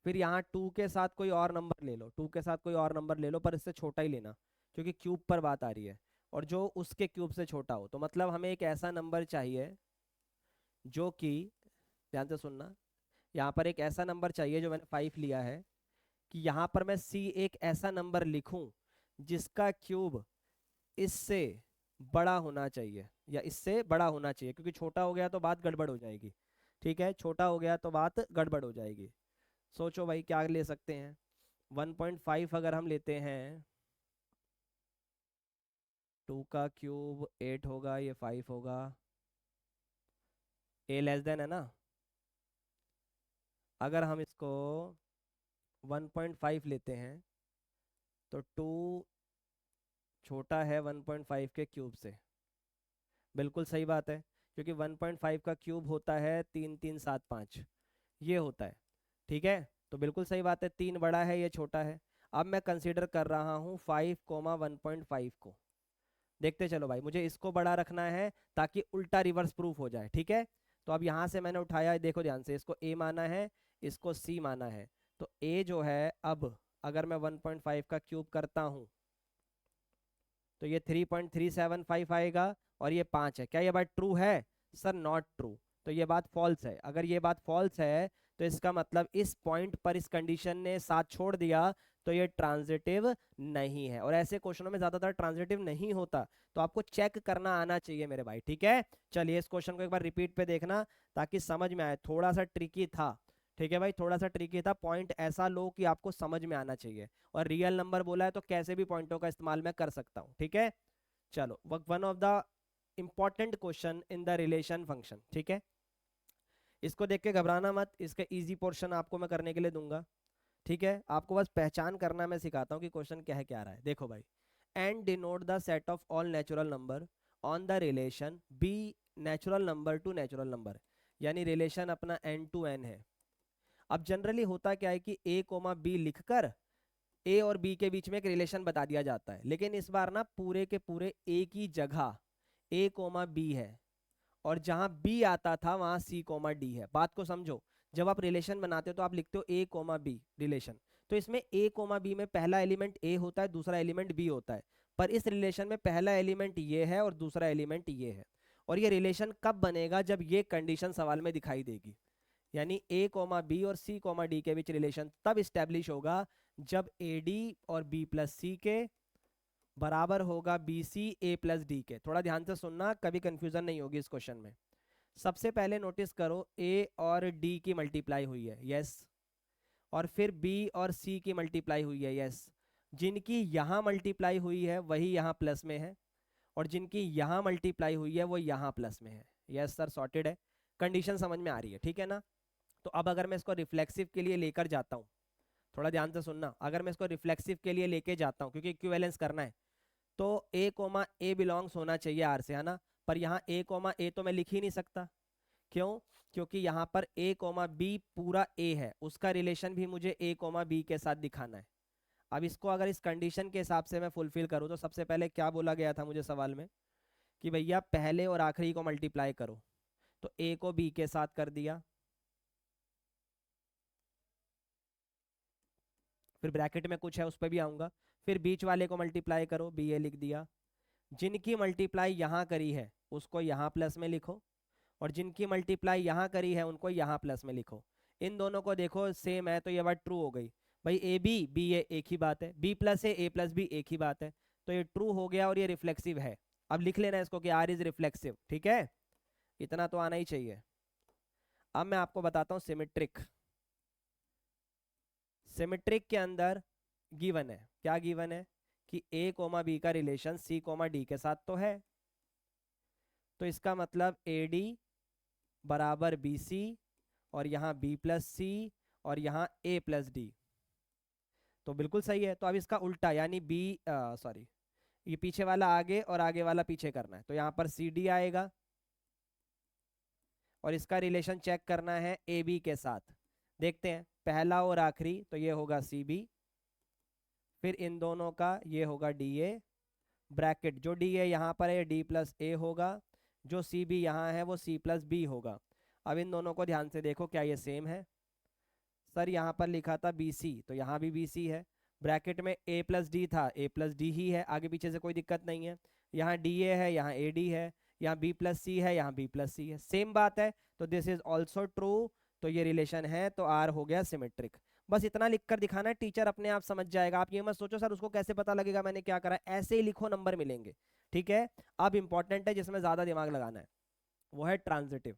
फिर यहाँ 2 के साथ कोई और नंबर ले लो, 2 के साथ कोई और नंबर ले लो, पर इससे छोटा ही लेना क्योंकि क्यूब पर बात आ रही है, और जो उसके क्यूब से छोटा हो। तो मतलब हमें एक ऐसा नंबर चाहिए जो कि, ध्यान से सुनना, यहाँ पर एक ऐसा नंबर चाहिए, जो मैंने 5 लिया है, कि यहाँ पर मैं सी एक ऐसा नंबर लिखूं जिसका क्यूब इससे बड़ा होना चाहिए या इससे बड़ा होना चाहिए, क्योंकि छोटा हो गया तो बात गड़बड़ हो जाएगी। ठीक है, छोटा हो गया तो बात गड़बड़ हो जाएगी। सोचो भाई क्या ले सकते हैं। 1.5 अगर हम लेते हैं, 2 का क्यूब 8 होगा, ये 5 होगा, ए लेस देन है ना। अगर हम इसको 1.5 लेते हैं तो 2 छोटा है 1.5 के क्यूब से। बिल्कुल सही बात है, क्योंकि 1.5 का क्यूब होता है 3 3 7 5, ये होता है। ठीक है, तो बिल्कुल सही बात है, 3 बड़ा है, ये छोटा है। अब मैं कंसीडर कर रहा हूँ 5 1.5 को। देखते चलो भाई, मुझे इसको बड़ा रखना है ताकि उल्टा रिवर्स प्रूफ हो जाए। ठीक है, तो अब यहाँ से मैंने उठाया है, देखो ध्यान से, इसको ए माना है, इसको सी माना है। तो ए जो है, अब अगर मैं 1.5 का क्यूब करता हूँ तो ये 3.375 आएगा, और ये 5 है। क्या ये बात ट्रू है? सर नॉट ट्रू, तो ये बात फॉल्स है। अगर ये बात फॉल्स है तो इसका मतलब इस पॉइंट पर इस कंडीशन ने साथ छोड़ दिया, तो ये ट्रांजिटिव नहीं है। और ऐसे क्वेश्चनों में ज्यादातर ट्रांजिटिव नहीं होता, तो आपको चेक करना आना चाहिए मेरे भाई। ठीक है, चलिए इस क्वेश्चन को एक बार रिपीट पे देखना ताकि समझ में आए। थोड़ा सा ट्रिकी था, ठीक है भाई, थोड़ा सा ट्रिकी था। पॉइंट ऐसा लो कि आपको समझ में आना चाहिए, और रियल नंबर बोला है तो कैसे भी पॉइंटों का इस्तेमाल मैं कर सकता हूँ। ठीक है, चलो, one of the important question in the relation function. ठीक है, इसको देख के घबराना मत, इसका इजी पोर्शन आपको मैं करने के लिए दूंगा। ठीक है, आपको बस पहचान करना मैं सिखाता हूँ कि क्वेश्चन क्या है, क्या आ रहा है। देखो भाई, and denote the set of all natural number on the relation be natural number to natural number, यानी रिलेशन अपना एन टू एन है। अब जनरली होता क्या है कि ए कोमा बी लिखकर ए और बी के बीच में एक रिलेशन बता दिया जाता है, लेकिन इस बार ना पूरे के पूरे ए की जगह ए कोमा बी है, और जहां बी आता था वहां सी कोमा डी है। बात को समझो, जब आप रिलेशन बनाते हो तो आप लिखते हो ए कोमा बी रिलेशन, तो इसमें ए कोमा बी में पहला एलिमेंट ए होता है, दूसरा एलिमेंट बी होता है। पर इस रिलेशन में पहला एलिमेंट ये है और दूसरा एलिमेंट ये है। और ये रिलेशन कब बनेगा? जब ये कंडीशन सवाल में दिखाई देगी, यानी ए कोमा बी और सी कोमा डी के बीच रिलेशन तब स्टैब्लिश होगा जब ए डी और बी प्लस सी के बराबर होगा बी सी ए प्लस डी के। थोड़ा ध्यान से सुनना, कभी कंफ्यूजन नहीं होगी इस क्वेश्चन में। सबसे पहले नोटिस करो, ए और डी की मल्टीप्लाई हुई है, यस, और फिर बी और सी की मल्टीप्लाई हुई है, यस। जिनकी यहाँ मल्टीप्लाई हुई है वही यहाँ प्लस में है, और जिनकी यहाँ मल्टीप्लाई हुई है वो यहाँ प्लस में है। यस सर, सॉर्टेड है, कंडीशन समझ में आ रही है, ठीक है ना। तो अब अगर मैं इसको रिफ्लेक्सिव के लिए लेकर जाता हूँ, थोड़ा ध्यान से सुनना, अगर मैं इसको रिफ्लेक्सिव के लिए लेके जाता हूँ क्योंकि इक्विवेलेंस करना है, तो ए कोमा ए बिलोंग्स होना चाहिए आर से, है ना। पर यहाँ ए कोमा ए तो मैं लिख ही नहीं सकता, क्यों? क्योंकि यहाँ पर ए कोमा बी पूरा ए है, उसका रिलेशन भी मुझे ए कोमा बी के साथ दिखाना है। अब इसको अगर इस कंडीशन के हिसाब से मैं फुलफिल करूँ तो सबसे पहले क्या बोला गया था मुझे सवाल में कि भैया पहले और आखिरी को मल्टीप्लाई करो, तो ए को बी के साथ कर दिया, फिर ब्रैकेट में कुछ है उस पर भी आऊंगा, फिर बीच वाले को मल्टीप्लाई करो, बी ए लिख दिया। जिनकी मल्टीप्लाई यहाँ करी है उसको यहाँ प्लस में लिखो, और जिनकी मल्टीप्लाई यहाँ करी है उनको यहाँ प्लस में लिखो। इन दोनों को देखो सेम है तो ये बात ट्रू हो गई। भाई ए बी बी ए एक ही बात है, बी प्लस ए प्लस बी एक ही बात है, तो ये ट्रू हो गया और ये रिफ्लेक्सिव है। अब लिख लेना इसको कि आर इज रिफ्लेक्सिव, ठीक है, इतना तो आना ही चाहिए। अब मैं आपको बताता हूँ सिमेट्रिक। सिमेट्रिक के अंदर गिवन है, क्या गिवन है कि ए कोमा बी का रिलेशन सी कोमा डी के साथ तो है, तो इसका मतलब ए डी बराबर बी सी, और यहाँ बी प्लस सी, और यहाँ ए प्लस डी, तो बिल्कुल सही है। तो अब इसका उल्टा, यानी बी सॉरी, ये पीछे वाला आगे और आगे वाला पीछे करना है, तो यहाँ पर सी डी आएगा, और इसका रिलेशन चेक करना है ए बी के साथ। देखते हैं, पहला और आखिरी तो ये होगा सी बी, फिर इन दोनों का ये होगा डी ए, ब्रैकेट जो डी ए यहाँ पर है डी प्लस ए होगा, जो सी बी यहाँ है वो सी प्लस बी होगा। अब इन दोनों को ध्यान से देखो, क्या ये सेम है? सर यहाँ पर लिखा था बी सी, तो यहाँ भी बी सी है, ब्रैकेट में ए प्लस डी था, ए प्लस डी ही है, आगे पीछे से कोई दिक्कत नहीं है। यहाँ डी ए है, यहाँ ए डी है, यहाँ बी प्लस सी है, यहाँ बी प्लस सी है, सेम बात है, तो दिस इज ऑल्सो ट्रू। तो ये रिलेशन है, तो आर हो गया सिमेट्रिक। बस इतना लिखकर दिखाना है, टीचर अपने आप समझ जाएगा। आप ये मत सोचो सर उसको कैसे पता लगेगा मैंने क्या करा, ऐसे ही लिखो नंबर मिलेंगे। ठीक है, अब इंपॉर्टेंट है जिसमें ज्यादा दिमाग लगाना है, वो है ट्रांजिटिव।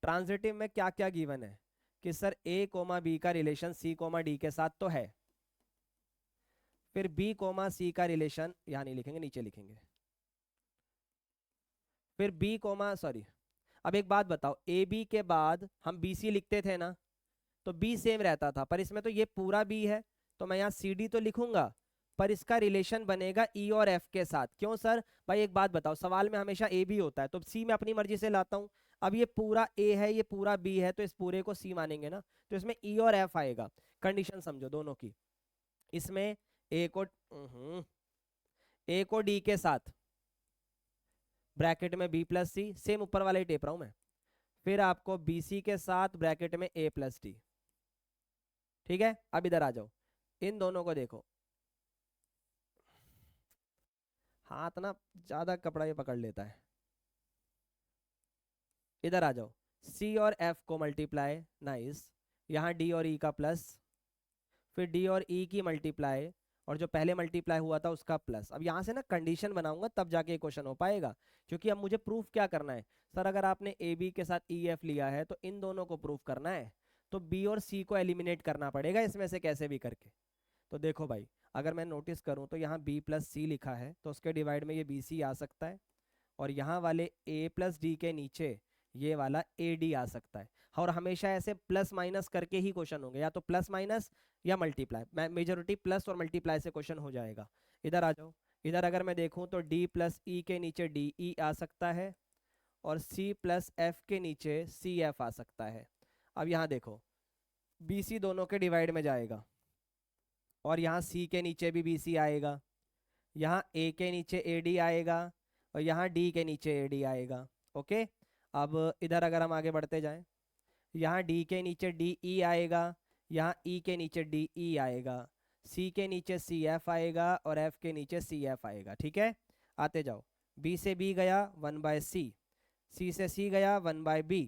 ट्रांजिटिव में क्या क्या गिवन है कि सर ए कोमा बी का रिलेशन सी कोमा डी के साथ तो है, फिर बी कोमा सी का रिलेशन, यहां नहीं लिखेंगे नीचे लिखेंगे, फिर बी कोमा सॉरी, अब एक बात बताओ, ए बी के बाद हम बी सी लिखते थे ना, तो बी सेम रहता था, पर इसमें तो ये पूरा बी है, तो मैं यहाँ सी डी तो लिखूंगा, पर इसका रिलेशन बनेगा ई और एफ के साथ। क्यों सर? भाई एक बात बताओ, सवाल में हमेशा ए बी होता है, तो सी में अपनी मर्जी से लाता हूँ। अब ये पूरा ए है, ये पूरा बी है, तो इस पूरे को सी मानेंगे ना, तो इसमें ई और एफ आएगा। कंडीशन समझो दोनों की, इसमें ए को डी के साथ ब्रैकेट में बी प्लस सी, सेम ऊपर वाला ही टेप रहा हूं मैं, फिर आपको बी सी के साथ ब्रैकेट में ए प्लस डी। ठीक है, अब इधर आ जाओ, इन दोनों को देखो, हाथ ना ज्यादा कपड़ा ये पकड़ लेता है। इधर आ जाओ, सी और एफ को मल्टीप्लाई, नाइस, यहाँ डी और ई का प्लस, फिर डी और ई की मल्टीप्लाई, और जो पहले मल्टीप्लाई हुआ था उसका प्लस। अब यहाँ से ना कंडीशन बनाऊंगा तब जाके क्वेश्चन हो पाएगा, क्योंकि अब मुझे प्रूफ क्या करना है सर, अगर आपने ए बी के साथ ई एफ लिया है तो इन दोनों को प्रूफ करना है, तो बी और सी को एलिमिनेट करना पड़ेगा इसमें से कैसे भी करके। तो देखो भाई, अगर मैं नोटिस करूं तो यहाँ बी प्लस सी लिखा है, तो उसके डिवाइड में ये बी सी आ सकता है, और यहाँ वाले ए प्लस डी के नीचे ये वाला ए डी आ सकता है। और हमेशा ऐसे प्लस माइनस करके ही क्वेश्चन होंगे, या तो प्लस माइनस या मल्टीप्लाई, मेजोरिटी प्लस और मल्टीप्लाई से क्वेश्चन हो जाएगा। इधर आ जाओ, इधर अगर मैं देखूं तो डी प्लस ई के नीचे डी ई आ सकता है, और सी प्लस एफ के नीचे सी एफ आ सकता है। अब यहाँ देखो, बी सी दोनों के डिवाइड में जाएगा, और यहाँ सी के नीचे भी बी सी आएगा, यहाँ ए के नीचे ए डी आएगा, और यहाँ डी के नीचे ए डी आएगा। ओके, अब इधर अगर हम आगे बढ़ते जाएं, यहाँ डी के नीचे डी ई आएगा, यहाँ ई के नीचे डी ई आएगा, सी के नीचे सी एफ आएगा, और एफ के नीचे सी एफ आएगा। ठीक है, आते जाओ, बी से बी गया 1/c, सी से सी गया 1/b,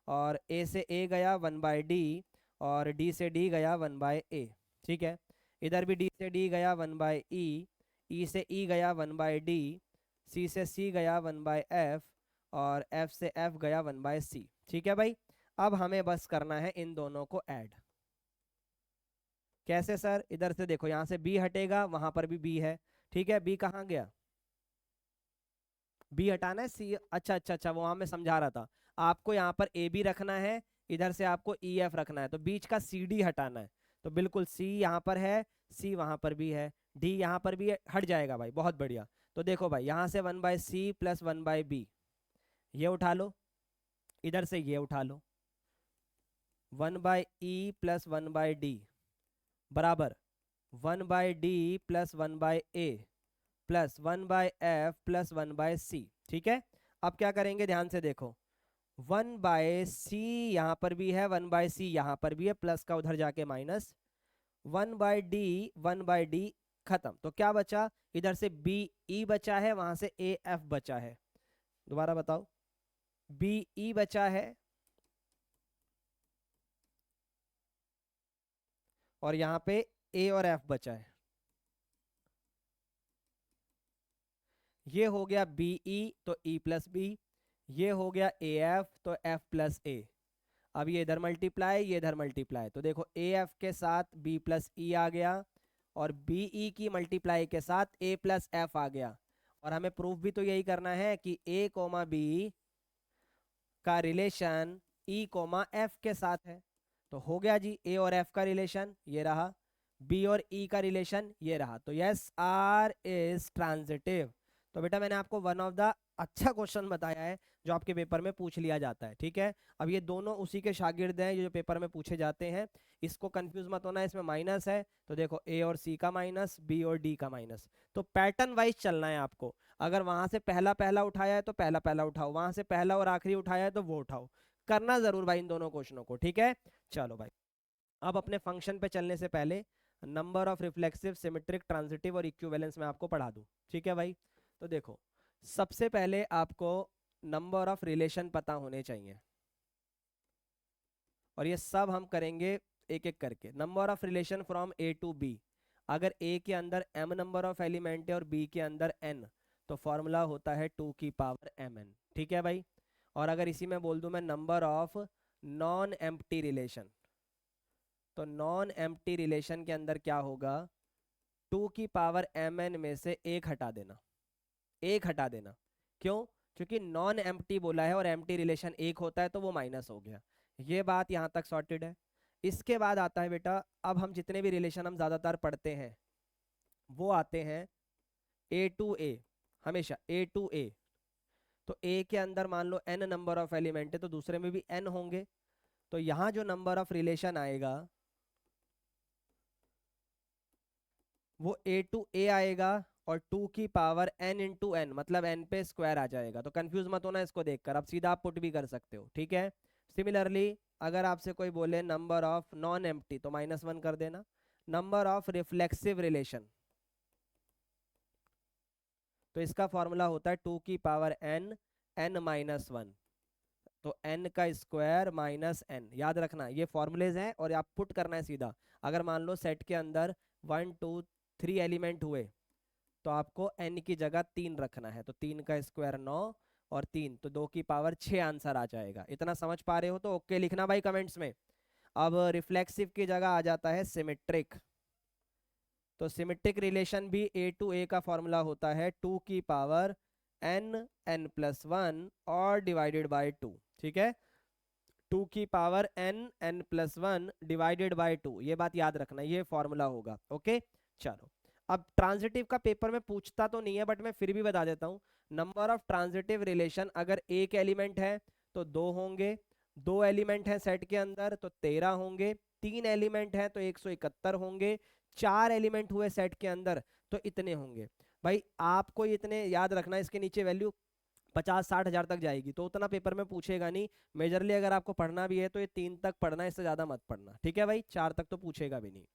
और ए से ए गया 1/d, और डी से डी गया 1/a। ठीक है, इधर भी डी से डी गया 1/e, ई से ई गया 1/d, सी से सी गया 1/f, और f से f गया 1/c। ठीक है भाई, अब हमें बस करना है इन दोनों को ऐड। कैसे सर? इधर से देखो, यहाँ से b हटेगा, वहां पर भी b है। ठीक है, b कहाँ गया? b हटाना है, c, अच्छा अच्छा अच्छा, वहां मैं समझा रहा था, आपको यहाँ पर ए बी रखना है, इधर से आपको ई एफ रखना है, तो बीच का सी डी हटाना है। तो बिल्कुल c यहाँ पर है, c वहां पर भी है, d यहाँ पर भी है, हट जाएगा भाई, बहुत बढ़िया। तो देखो भाई, यहाँ से 1/c प्लस 1/b ये उठा लो, इधर से ये उठा लो, 1/e प्लस 1/d बराबर 1/d plus 1/a plus 1/f plus 1/c। ठीक है, अब क्या करेंगे ध्यान से देखो, 1/c यहाँ पर भी है, 1/c यहाँ पर भी है, प्लस का उधर जाके माइनस, 1/d 1/d खत्म। तो क्या बचा? इधर से बी ई बचा है, वहां से ए एफ बचा है। दोबारा बताओ, बी ई बचा है, और यहाँ पे ए और एफ बचा है। ये हो गया बी ई, तो ई प्लस बी, ये हो गया ए एफ, तो एफ प्लस ए। अब ये इधर मल्टीप्लाई, ये इधर मल्टीप्लाई, तो देखो ए एफ के साथ बी प्लस ई आ गया, और बी ई की मल्टीप्लाई के साथ ए प्लस एफ आ गया। और हमें प्रूफ भी तो यही करना है कि ए कोमा बी का रिलेशन ई कोमा एफ के साथ है। तो हो गया जी, ए और एफ का रिलेशन ये रहा, बी और ई का रिलेशन ये रहा, तो यस आर इज ट्रांजिटिव। तो बेटा मैंने आपको वन ऑफ द अच्छा क्वेश्चन बताया है जो आपके पेपर में पूछ लिया जाता है। ठीक है, अब ये दोनों उसी के शागिर्द हैं जो पेपर में पूछे जाते हैं, इसको कंफ्यूज मत होना, इसमें माइनस है, तो देखो ए और सी का माइनस, बी और डी का माइनस। तो पैटर्न वाइज चलना है आपको, अगर वहां से पहला पहला उठाया है तो पहला पहला उठाओ, वहां से पहला और आखिरी उठाया है तो वो उठाओ, करना जरूर भाई इन दोनों क्वेश्चनों को। ठीक है, चलो भाई, अब अपने फंक्शन पे चलने से पहले number of reflexive, symmetric, transitive और इक्विवेलेंस में आपको पढ़ा दूं। ठीक है भाई, तो देखो, सबसे पहले आपको नंबर ऑफ रिलेशन पता होने चाहिए, और ये सब हम करेंगे एक एक करके। Number of relation from A to B, अगर ए के अंदर m नंबर ऑफ एलिमेंट है और b के अंदर n, तो फॉर्मूला होता है 2 की पावर mn। ठीक है भाई। और अगर इसी में बोल दूं मैं number of non empty relation, तो नॉन एम्प्टी रिलेशन के अंदर क्या होगा, 2 की पावर mn में से एक हटा देना, एक हटा देना। क्यों? क्योंकि नॉन एम्प्टी बोला है और एम्प्टी रिलेशन एक होता है, तो वो माइनस हो गया। ये बात यहाँ तक सॉर्टेड है। इसके बाद आता है बेटा, अब हम जितने भी रिलेशन हम ज्यादातर पढ़ते हैं वो आते हैं ए टू ए, हमेशा ए टू ए। तो ए के अंदर मान लो n नंबर ऑफ एलिमेंट है, तो दूसरे में भी n होंगे। तो यहाँ जो नंबर ऑफ रिलेशन आएगा वो ए टू ए आएगा, और 2 की पावर n इंटू एन, मतलब n पे स्क्वायर आ जाएगा। तो कंफ्यूज मत होना इसको देखकर, अब सीधा आप पुट भी कर सकते हो। ठीक है। सिमिलरली अगर आपसे कोई बोले नंबर ऑफ नॉन एम्प्टी, तो -1 कर देना। नंबर ऑफ रिफ्लेक्सिव रिलेशन, तो इसका फॉर्मूला होता है 2 की पावर n, n-1, तो n का स्क्वायर माइनस n। याद रखना ये फॉर्मूलेज हैं और आप पुट करना है सीधा। अगर मान लो सेट के अंदर 1 2 3 एलिमेंट हुए, तो आपको n की जगह 3 रखना है, तो 3 का स्क्वायर 9 और 3 तो 2 की पावर 6 आंसर आ जाएगा। इतना समझ पा रहे हो तो ओके लिखना भाई कमेंट्स में। अब रिफ्लेक्सिव की जगह आ जाता है सिमेट्रिक। तो सिमेट्रिक रिलेशन भी ए टू ए का फॉर्मूला होता है 2 की पावर n, n+1 और डिवाइडेड बाय 2। ठीक है। 2 की power n, n+1 divided by 2, ये बात याद रखना, ये फॉर्मूला होगा। ओके चलो। अब ट्रांजिटिव का पेपर में पूछता तो नहीं है, बट मैं फिर भी बता देता हूँ। नंबर ऑफ ट्रांजिटिव रिलेशन, अगर एक एलिमेंट है तो 2 होंगे, 2 एलिमेंट है सेट के अंदर तो 13 होंगे, 3 एलिमेंट है तो 171 होंगे, 4 एलिमेंट हुए सेट के अंदर तो इतने होंगे। भाई आपको इतने याद रखना, इसके नीचे वैल्यू 50-60 हजार तक जाएगी, तो उतना पेपर में पूछेगा नहीं। मेजरली अगर आपको पढ़ना भी है तो ये 3 तक पढ़ना है, इससे ज्यादा मत पढ़ना। ठीक है भाई, 4 तक तो पूछेगा भी नहीं।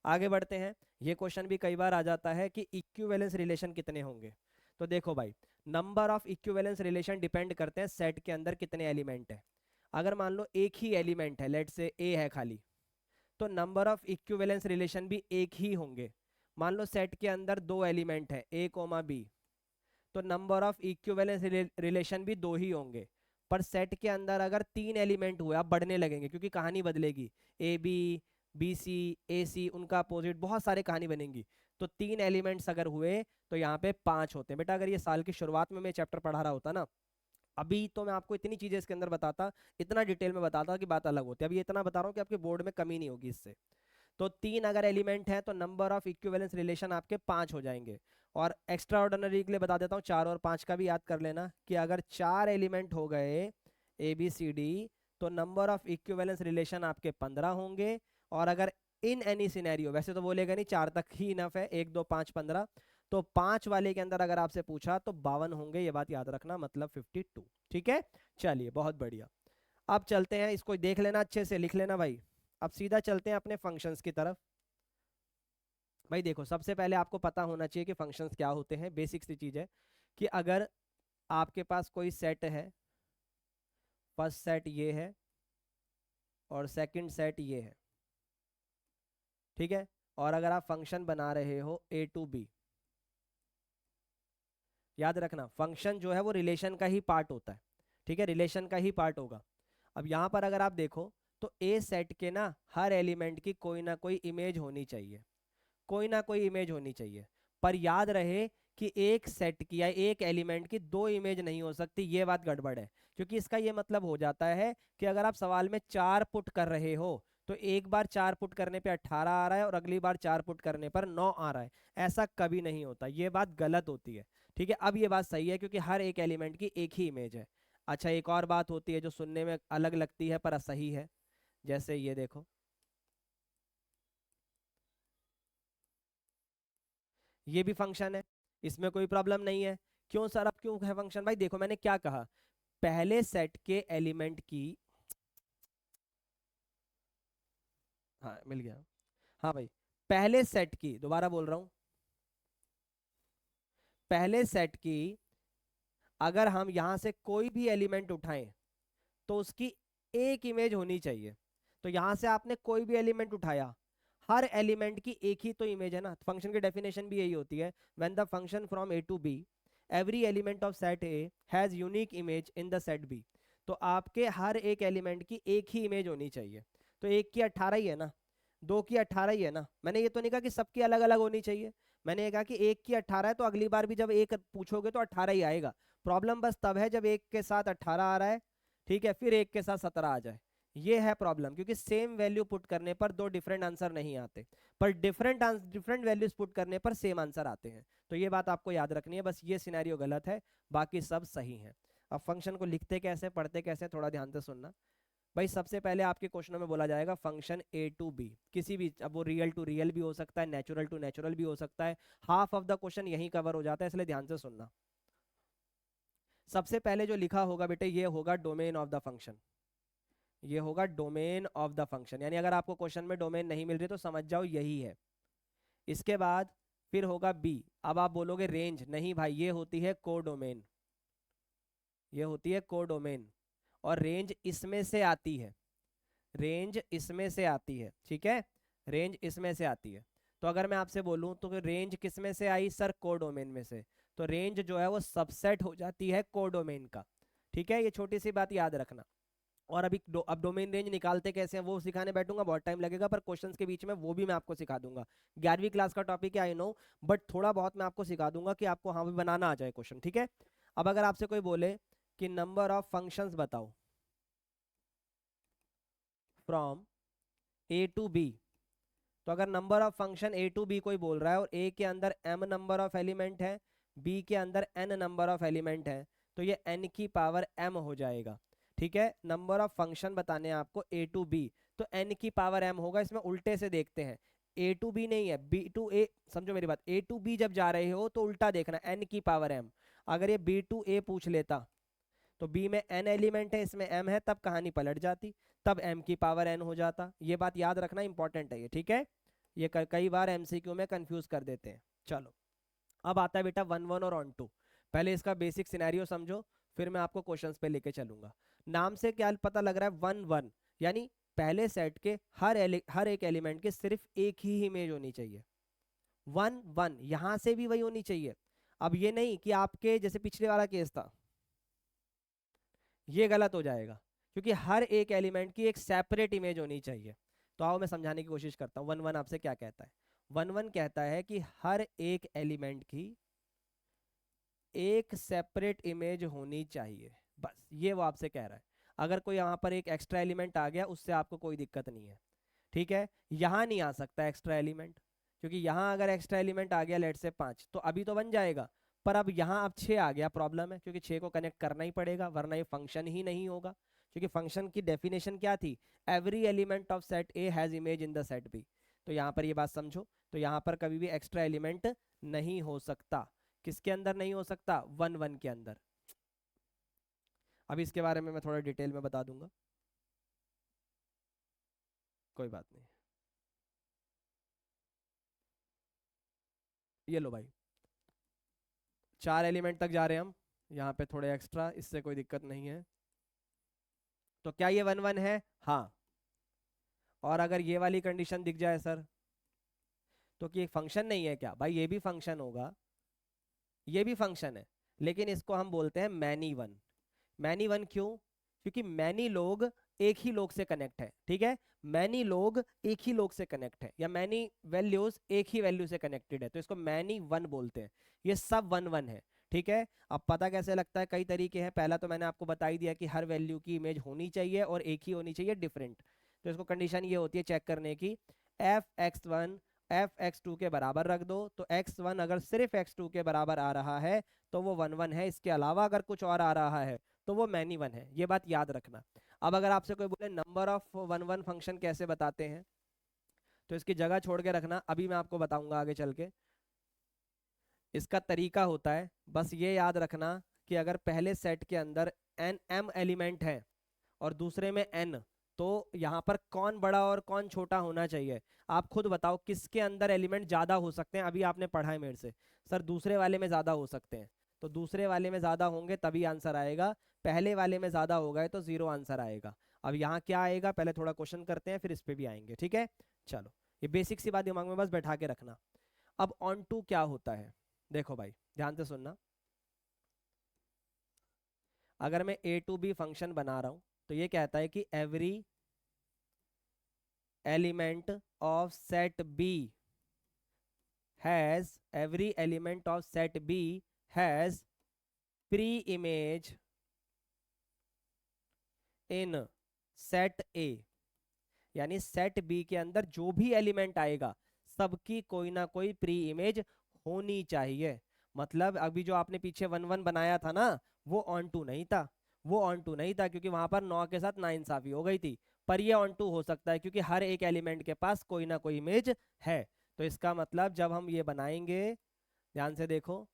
आगे बढ़ते हैं। ये क्वेश्चन भी कई बार आ जाता है कि इक्विवेलेंस रिलेशन कितने होंगे। तो देखो भाई, number of equivalence relation depend करते हैं सेट के अंदर कितने एलिमेंट है। अगर मान लो एक ही एलिमेंट है, लेट से ए है खाली, तो नंबर ऑफ इक्विवेलेंस रिलेशन भी एक ही होंगे। मान लो सेट के अंदर 2 एलिमेंट है ए कोमा बी, तो नंबर ऑफ इक्विवेलेंस रिलेशन भी 2 ही होंगे। पर सेट के अंदर अगर 3 एलिमेंट हुए, अब बढ़ने लगेंगे क्योंकि कहानी बदलेगी, ए बी, बी सी, ए सी, उनका अपोजिट, बहुत सारे कहानी बनेंगी। तो 3 एलिमेंट्स अगर हुए तो यहाँ पे 5 होते हैं। बेटा अगर ये साल की शुरुआत में मैं चैप्टर पढ़ा रहा होता ना, अभी तो मैं आपको इतनी चीजें इसके अंदर बताता, इतना डिटेल में बताता कि बात अलग होती है। अभी ये इतना बता रहा हूँ कि आपके बोर्ड में कमी नहीं होगी इससे। तो 3 अगर एलिमेंट है तो नंबर ऑफ इक्विवेलेंस रिलेशन आपके 5 हो जाएंगे। और एक्स्ट्रा ऑर्डिनरी के लिए बता देता हूँ, 4 और 5 का भी याद कर लेना कि अगर 4 एलिमेंट हो गए ए बी सी डी, तो नंबर ऑफ इक्विवेलेंस रिलेशन आपके 15 होंगे। और अगर इन एनी सिनेरियो, वैसे तो बोलेगा नहीं, 4 तक ही इनफ है, 1 2 5 15, तो 5 वाले के अंदर अगर आपसे पूछा तो 52 होंगे, ये बात याद रखना, मतलब 52। ठीक है, चलिए बहुत बढ़िया। अब चलते हैं, इसको देख लेना अच्छे से, लिख लेना भाई। अब सीधा चलते हैं अपने फंक्शंस की तरफ। भाई देखो, सबसे पहले आपको पता होना चाहिए कि फंक्शंस क्या होते हैं। बेसिक सी चीज है कि अगर आपके पास कोई सेट है, फर्स्ट सेट ये है और सेकंड सेट ये है, ठीक है, और अगर आप फंक्शन बना रहे हो ए टू बी, याद रखना फंक्शन जो है वो रिलेशन का ही पार्ट होता है। ठीक है, रिलेशन का ही पार्ट होगा। अब यहाँ पर अगर आप देखो तो ए सेट के ना हर एलिमेंट की कोई ना कोई इमेज होनी चाहिए, कोई ना कोई इमेज होनी चाहिए। पर याद रहे कि एक सेट की या एक एलिमेंट की 2 इमेज नहीं हो सकती, ये बात गड़बड़ है। क्योंकि इसका ये मतलब हो जाता है कि अगर आप सवाल में 4 पुट कर रहे हो तो एक बार 4 पुट करने पे 18 आ रहा है और अगली बार 4 पुट करने पर 9 आ रहा है। ऐसा कभी नहीं होता, ये बात गलत होती है। ठीक है, अब ये बात सही है क्योंकि हर एक एलिमेंट की एक ही इमेज है। अच्छा, एक और बात होती है जो सुनने में अलग लगती है पर सही है, जैसे ये देखो, ये भी फंक्शन है, इसमें कोई प्रॉब्लम नहीं है। क्यों सर, अब क्यों है फंक्शन? भाई देखो मैंने क्या कहा, पहले सेट के एलिमेंट की, हाँ मिल गया, हाँ भाई, पहले सेट की, दोबारा बोल रहा हूं, पहले सेट की अगर हम यहां से कोई भी एलिमेंट उठाएं तो उसकी एक इमेज होनी चाहिए। तो यहाँ से आपने कोई भी एलिमेंट उठाया, हर एलिमेंट की एक ही तो इमेज है ना। फंक्शन की डेफिनेशन भी यही होती है, when the function from A to B every element of set A has unique image in the set B. तो आपके हर एक एलिमेंट की एक ही इमेज होनी चाहिए। तो एक की 18 ही है ना, दो की 18 ही है ना। मैंने ये तो नहीं कहा कि सबकी अलग अलग होनी चाहिए, मैंने ये कहा कि एक की 18 है तो अगली बार भी जब एक पूछोगे तो 18 ही आएगा। प्रॉब्लम बस तब है जब एक के साथ 18 आ रहा है, ठीक है, फिर एक के साथ 17 आ जाए, ये है प्रॉब्लम। क्योंकि सेम वैल्यू पुट करने पर दो डिफरेंट आंसर नहीं आते, पर डिफरेंट वैल्यूज पुट करने पर सेम आंसर आते हैं। तो ये बात आपको याद रखनी है, बस ये सिनेरियो गलत है, बाकी सब सही है। अब फंक्शन को लिखते कैसे, पढ़ते कैसे, थोड़ा ध्यान से सुनना भाई। सबसे पहले आपके क्वेश्चनों में बोला जाएगा फंक्शन ए टू बी, किसी भी, अब वो रियल टू रियल भी हो सकता है, नेचुरल टू नेचुरल भी हो सकता है। हाफ ऑफ द क्वेश्चन यही कवर हो जाता है, इसलिए ध्यान से सुनना। सबसे पहले जो लिखा होगा बेटे, ये होगा डोमेन ऑफ द फंक्शन, ये होगा डोमेन ऑफ द फंक्शन। यानी अगर आपको क्वेश्चन में डोमेन नहीं मिल रही तो समझ जाओ यही है। इसके बाद फिर होगा बी। अब आप बोलोगे रेंज, नहीं भाई, ये होती है कोडोमेन, ये होती है कोडोमेन, और रेंज इसमें से आती है, रेंज इसमें से आती है, ठीक है, रेंज इसमें से आती है। तो अगर मैं आपसे बोलूं तो रेंज किस में से आई सर, कोडोमेन में से। तो रेंज जो है वो सबसेट हो जाती है कोडोमेन का, ठीक है, ये छोटी सी बात याद रखना। और अभी अब डोमेन रेंज निकालते कैसे हैं वो सिखाने बैठूंगा, बहुत टाइम लगेगा, पर क्वेश्चंस के बीच में वो भी मैं आपको सिखा दूंगा। 11वीं क्लास का टॉपिक है आई नो, बट थोड़ा बहुत मैं आपको सिखा दूंगा कि आपको हाँ भी बनाना आ जाए क्वेश्चन, ठीक है। अब अगर आपसे कोई बोले कि नंबर ऑफ फंक्शंस बताओ फ्रॉम ए टू बी, तो अगर number of function A to B कोई बोल रहा है और ए के अंदर m नंबर ऑफ एलिमेंट है, बी के अंदर n नंबर ऑफ एलिमेंट है, तो ये n की पावर m हो जाएगा, ठीक है। नंबर ऑफ फंक्शन बताने हैं आपको ए टू बी, तो n की पावर m होगा। इसमें उल्टे से देखते हैं, ए टू बी नहीं है, बी टू ए, समझो मेरी बात, ए टू बी जब जा रहे हो तो उल्टा देखना, n की पावर m। अगर ये बी टू ए पूछ लेता तो बी में n एलिमेंट है, इसमें m है, तब कहानी पलट जाती, तब m की पावर n हो जाता। ये बात याद रखना, इंपॉर्टेंट है ये, ठीक है। ये कई बार एमसीक्यू में कंफ्यूज कर देते हैं। चलो, अब आता है बेटा वन वन और ऑन टू। पहले इसका बेसिक सिनेरियो समझो, फिर मैं आपको क्वेश्चंस पे लेके चलूंगा। नाम से क्या पता लग रहा है, वन वन, यानी पहले सेट के हर एक एलिमेंट के सिर्फ एक ही इमेज होनी चाहिए। वन वन, यहां से भी वही होनी चाहिए। अब ये नहीं कि आपके जैसे पिछले वाला केस था, ये गलत हो जाएगा, क्योंकि हर एक एलिमेंट की एक सेपरेट इमेज होनी चाहिए। तो आओ मैं समझाने की कोशिश करता हूँ। वन वन आपसे क्या कहता है, वन वन कहता है कि हर एक एलिमेंट की एक सेपरेट इमेज होनी चाहिए, बस ये वो आपसे कह रहा है। अगर कोई यहाँ पर एक एक्स्ट्रा एलिमेंट आ गया उससे आपको कोई दिक्कत नहीं है, ठीक है। यहाँ नहीं आ सकता एक्स्ट्रा एलिमेंट, क्योंकि यहाँ अगर एक्स्ट्रा एलिमेंट आ गया लेट से 5 तो अभी तो बन जाएगा, पर अब यहाँ अब 6 आ गया, प्रॉब्लम है, क्योंकि 6 को कनेक्ट करना ही पड़ेगा वरना ये फंक्शन ही नहीं होगा। क्योंकि फंक्शन की डेफिनेशन क्या थी, every element of set A has image in the set B. तो यहाँ पर ये बात समझो, तो यहाँ पर कभी भी एक्स्ट्रा एलिमेंट नहीं हो सकता। किसके अंदर नहीं हो सकता, वन वन के अंदर। अभी इसके बारे में मैं थोड़ा डिटेल में बता दूंगा, कोई बात नहीं। ये लो भाई, 4 एलिमेंट तक जा रहे हैं हम, यहाँ पे थोड़े एक्स्ट्रा, इससे कोई दिक्कत नहीं है। तो क्या ये वन वन है, हाँ। और अगर ये वाली कंडीशन दिख जाए सर, तो कि फंक्शन नहीं है क्या, भाई ये भी फंक्शन होगा, ये भी फंक्शन है, लेकिन इसको हम बोलते हैं मैनी वन। मैनी वन क्यों, क्योंकि मैनी लोग एक ही लोग से कनेक्ट है, ठीक है। मैनी लोग एक ही लोग से कनेक्ट है, या मैनी वैल्यूज एक ही वैल्यू से कनेक्टेड है, तो इसको मैनी वन बोलते हैं। ये सब वन वन है, ठीक है। अब पता कैसे लगता है, कई तरीके हैं। पहला तो मैंने आपको बता ही दिया कि हर वैल्यू की इमेज होनी चाहिए और एक ही होनी चाहिए, डिफरेंट। तो इसको कंडीशन ये होती है चेक करने की, f x one f x two के बराबर रख दो, तो एक्स वन अगर सिर्फ एक्स टू के बराबर आ रहा है तो वो वन वन है, इसके अलावा अगर कुछ और आ रहा है तो वो मैनी वन है, ये बात याद रखना। अब अगर आपसे कोई बोले number of one one function कैसे बताते हैं, तो इसकी जगह छोड़ के रखना, अभी मैं आपको बताऊंगा आगे चल के। इसका तरीका होता है, बस ये याद रखना कि अगर पहले सेट के अंदर एन एम एलिमेंट है और दूसरे में एन, तो यहाँ पर कौन बड़ा और कौन छोटा होना चाहिए। आप खुद बताओ किसके अंदर एलिमेंट ज्यादा हो सकते हैं, अभी आपने पढ़ा है मेरे से, सर दूसरे वाले में ज्यादा हो सकते हैं, तो दूसरे वाले में ज्यादा होंगे तभी आंसर आएगा, पहले वाले में ज्यादा हो गए तो जीरो आंसर आएगा। अब यहाँ क्या आएगा, पहले थोड़ा क्वेश्चन करते हैं फिर इस पे भी आएंगे, ठीक है। चलो, ये बेसिक सी बात दिमाग में बस बैठा के रखना। अब ऑन टू क्या होता है, देखो भाई ध्यान से सुनना। अगर मैं ए टू बी फंक्शन बना रहा हूं तो ये कहता है कि every element of set B every element of set B has pre-image in set A। यानी सेट बी के अंदर जो भी एलिमेंट आएगा सबकी कोई ना कोई प्री इमेज होनी चाहिए। मतलब अभी जो आपने पीछे 1 1 बनाया था ना, वो ऑन टू नहीं था, वो ऑन टू नहीं था क्योंकि वहां पर 9 के साथ नाइंसाफी हो गई थी। पर ये ऑन टू हो सकता है क्योंकि हर एक एलिमेंट के पास कोई ना कोई इमेज है। तो इसका मतलब जब हम ये बनाएंगे, ध्यान से देखो,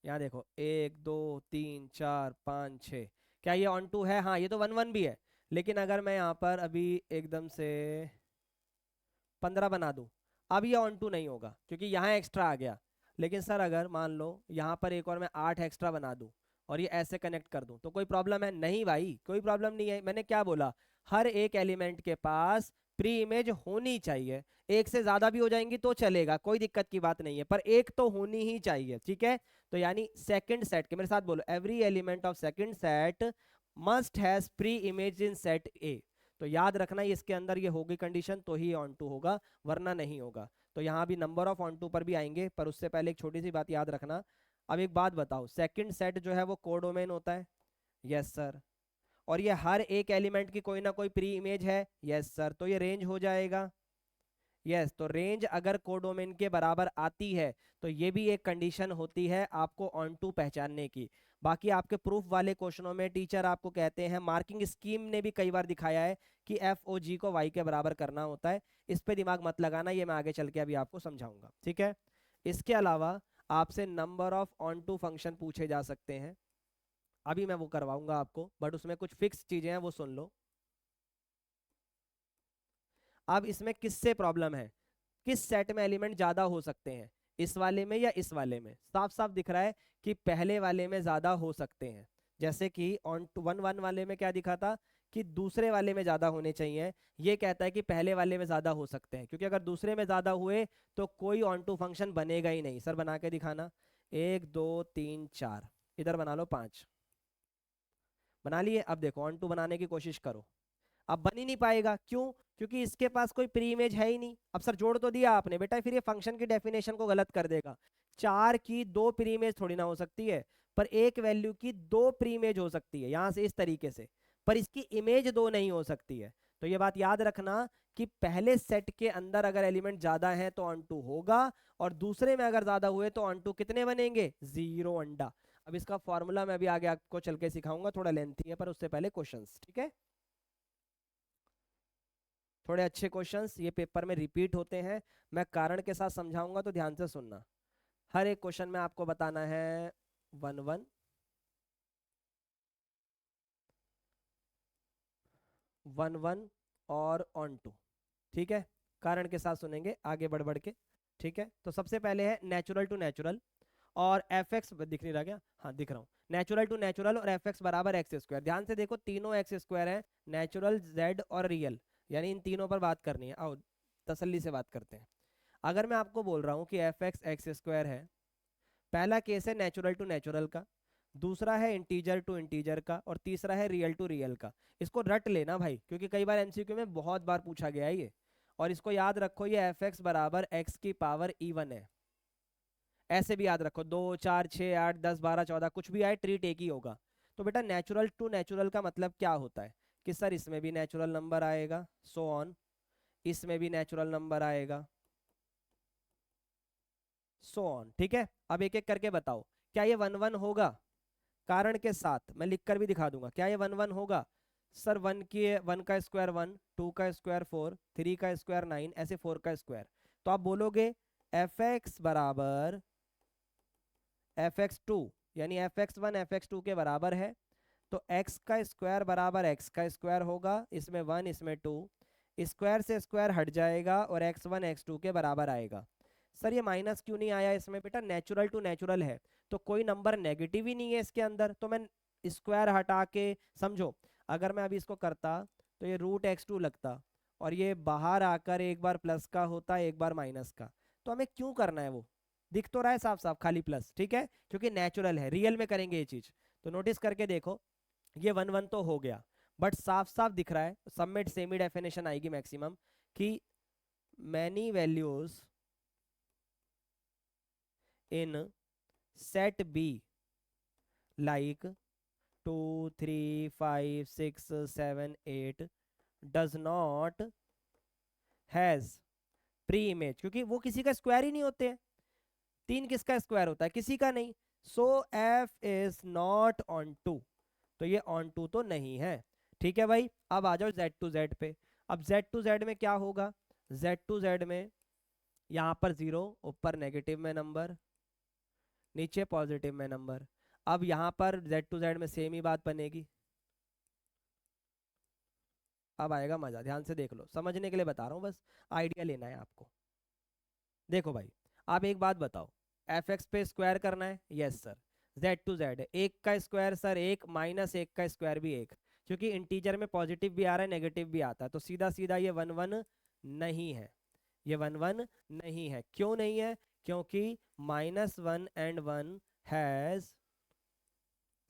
यहाँ देखो 1 2 3 4 5 6, क्या ये ऑन टू है? हाँ, ये तो 1 1 भी है। लेकिन अगर मैं यहाँ पर अभी एकदम से 15 बना दूं, अब ये ऑन टू नहीं होगा क्योंकि यहाँ एक्स्ट्रा आ गया। लेकिन सर अगर मान लो यहाँ पर एक और मैं 8 एक्स्ट्रा बना दूं और ये ऐसे कनेक्ट कर दूं तो कोई प्रॉब्लम है? नहीं भाई, कोई प्रॉब्लम नहीं है। मैंने क्या बोला, हर एक एलिमेंट के पास प्री इमेज होनी चाहिए। एक से ज्यादा भी हो जाएंगी तो चलेगा, कोई दिक्कत की बात नहीं है, पर एक तो होनी ही चाहिए, ठीक है। तो यानी सेकंड सेट के, मेरे साथ बोलो, every element of second set must has pre image in set ए। तो याद रखना इसके अंदर ये होगी कंडीशन तो ही ऑन टू होगा, वरना नहीं होगा। तो यहाँ भी नंबर ऑफ ऑन टू पर भी आएंगे, पर उससे पहले एक छोटी सी बात याद रखना। अब एक बात बताओ, सेकंड सेट जो है वो कोडोमेन होता है? Yes sir. और ये हर एक एलिमेंट की कोई ना कोई प्री इमेज है? Yes sir. तो ये रेंज हो जाएगा? यस। तो रेंज अगर कोडोमेन के बराबर आती है तो ये भी एक कंडीशन होती है आपको ऑन टू पहचानने की। बाकी आपके प्रूफ वाले क्वेश्चनों में टीचर आपको कहते हैं, मार्किंग स्कीम ने भी कई बार दिखाया है कि एफ ओ जी को वाई के बराबर करना होता है। इस पे दिमाग मत लगाना, ये मैं आगे चल के अभी आपको समझाऊंगा, ठीक है। इसके अलावा आपसे number of onto function पूछे जा सकते हैं, अभी मैं वो करवाऊंगा आपको, बट उसमें कुछ फिक्स चीजें हैं, वो सुन लो। अब इसमें किससे प्रॉब्लम है, किस सेट में एलिमेंट ज्यादा हो सकते हैं, इस वाले में या इस वाले में? साफ साफ दिख रहा है कि पहले वाले में ज्यादा हो सकते हैं। जैसे कि ऑन 1 1 वाले में क्या दिखा था कि दूसरे वाले में ज्यादा होने चाहिए, ये कहता है कि पहले वाले में ज्यादा हो सकते हैं, क्योंकि अगर दूसरे में ज्यादा हुए तो कोई ऑन टू फंक्शन बनेगा ही नहीं। सर बना के दिखाना, 1 2 3 4, इधर बना लो 5, बना लिए। अब देखो ऑन टू बनाने की कोशिश करो, अब बन ही नहीं पाएगा। क्यों? क्योंकि इसके पास कोई प्री इमेज है ही नहीं। अब सर जोड़ तो दिया आपने बेटा, फिर ये फंक्शन की डेफिनेशन को गलत कर देगा। 4 की 2 प्री इमेज थोड़ी ना हो सकती है, पर एक वैल्यू की 2 प्री इमेज हो सकती है, यहां से इस तरीके से, पर इसकी इमेज 2 नहीं हो सकती है। तो ये बात याद रखना कि पहले सेट के अंदर अगर एलिमेंट ज्यादा है तो ऑन टू होगा, और दूसरे में अगर ज्यादा हुए तो ऑन टू कितने बनेंगे? 0 अंडा। अब इसका फॉर्मूला मैं अभी आगे आपको चल के सिखाऊंगा, थोड़ा लेंथी है, पर उससे पहले क्वेश्चंस, ठीक है। थोड़े अच्छे क्वेश्चंस ये पेपर में रिपीट होते हैं, मैं कारण के साथ समझाऊंगा तो ध्यान से सुनना। हर एक क्वेश्चन में आपको बताना है 1 1 1 1 और ऑन टू, ठीक है। कारण के साथ सुनेंगे आगे बढ़ बढ़ के, ठीक है। तो सबसे पहले है नेचुरल टू नेचुरल, और एफ एक्स दिख नहीं रहा क्या? हाँ दिख रहा हूँ। नेचुरल टू नेचुरल और एफ एक्स बराबर एक्स स्क्वायर। ध्यान से देखो, तीनों एक्स स्क्वायर है, नेचुरल, जेड और रियल, यानी इन तीनों पर बात करनी है। आओ तसल्ली से बात करते हैं। अगर मैं आपको बोल रहा हूँ कि एफ एक्स एक्स स्क्वायर है, पहला केस है नेचुरल टू नेचुरल का, दूसरा है इंटीजर टू इंटीजर का, और तीसरा है रियल टू रियल का। इसको रट लेना भाई, क्योंकि कई बार एमसीक्यू में बहुत बार पूछा गया है ये। और इसको याद रखो, ये एफ एक्स बराबर एक्स की पावर इवन है। ऐसे भी याद रखो, 2 4 6 8 10 12 14 कुछ भी आए, ट्रीट एक ही होगा। तो बेटा नेचुरल टू नेचुरल का मतलब क्या होता है कि सर इसमें भी नेचुरल नंबर आएगा, सो ऑन, इसमें भी नेचुरल नंबर आएगा, सो ऑन, ठीक है। अब एक एक करके बताओ, क्या ये 1 1 होगा? कारण के साथ मैं लिख कर भी दिखा दूंगा, क्या ये 1 1 होगा? सर 1 की 1 का स्क्वायर 1, 2 का स्क्वायर 4, 3 का स्क्वायर 9, ऐसे 4 का स्क्वायर। तो आप बोलोगे एफ एक्स बराबर एफ एक्स टू, यानी f x one f x two के बराबर है, तो एक्स का स्क्वायर बराबर एक्स का स्क्वायर होगा, इसमें 1 इसमें 2, स्क्वायर से स्क्वायर हट जाएगा और एक्स वन एक्स टू के बराबर आएगा। सर ये माइनस क्यों नहीं आया इसमें? बेटा नेचुरल टू नेचुरल है तो कोई नंबर नेगेटिव ही नहीं है इसके अंदर, तो मैं स्क्वायर हटा के समझो, अगर मैं अभी इसको करता तो ये √x2 लगता, और ये बाहर आकर एक बार प्लस का होता एक बार माइनस का। तो हमें क्यों करना है वो, दिख तो रहा है साफ साफ खाली प्लस, ठीक है, क्योंकि नेचुरल है, रियल में करेंगे ये चीज। तो नोटिस करके देखो, ये 1 1 तो हो गया, बट साफ साफ दिख रहा है, सब में सेमी डेफिनेशन आएगी मैक्सिमम, कि many values in set be like 2 3 5 6 7 8 does not has pre image, क्योंकि वो किसी का स्क्वायर ही नहीं होते हैं। 3 किसका स्क्वायर होता है, किसी का नहीं। So F is not onto, तो ये ऑन टू तो नहीं है। ठीक है भाई, अब आ जाओ जेड टू जेड पे। अब जेड टू जेड में क्या होगा, जेड टू जेड में यहाँ पर 0, ऊपर नेगेटिव में नंबर, नीचे पॉजिटिव में नंबर। अब यहाँ पर जेड टू जेड में सेम ही बात बनेगी। अब आएगा मजा, ध्यान से देख लो, समझने के लिए बता रहा हूँ, बस आइडिया लेना है आपको। देखो भाई, आप एक बात बताओ, एफ एक्स पे स्क्वायर करना है, yes sir. Z two z है, एक का स्क्वायर सर एक, माइनस एक का स्क्वायर भी एक, क्योंकि इंटीजर में पॉजिटिव भी आ रहा है नेगेटिव भी आता है, तो सीधा सीधा ये 1 1 नहीं है, ये 1 1 नहीं है। क्यों नहीं है, क्योंकि -1 एंड 1 हैज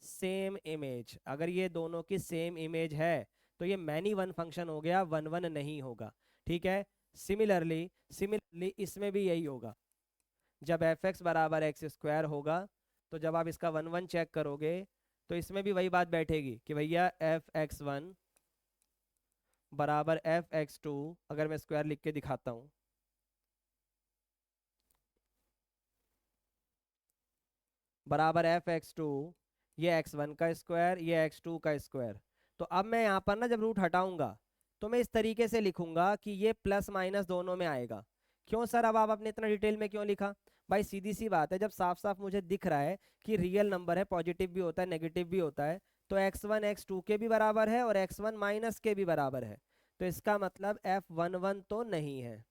सेम इमेज। अगर ये दोनों की सेम इमेज है तो ये मैनी वन फंक्शन हो गया, 1 1 नहीं होगा। ठीक है, सिमिलरली सिमिलरली इसमें भी यही होगा, जब एफ एक्स बराबर एक्स स्क्वायर होगा, तो जब आप इसका 1 1 चेक करोगे तो इसमें भी वही बात बैठेगी कि भैया f(x1) बराबर f(x2), अगर मैं स्क्वायर लिख के दिखाता हूँ, बराबर f(x2), ये x1 का स्क्वायर, ये x2 का स्क्वायर। तो अब मैं यहाँ पर ना जब रूट हटाऊंगा तो मैं इस तरीके से लिखूंगा कि ये प्लस माइनस दोनों में आएगा। क्यों सर, अब आपने इतना डिटेल में क्यों लिखा? भाई सीधी सी बात है, जब साफ साफ मुझे दिख रहा है कि रियल नंबर है, पॉजिटिव भी होता है नेगेटिव भी होता है, तो x1 x2 के भी बराबर है और x1 माइनस के भी बराबर है, तो इसका मतलब f(11) तो नहीं है।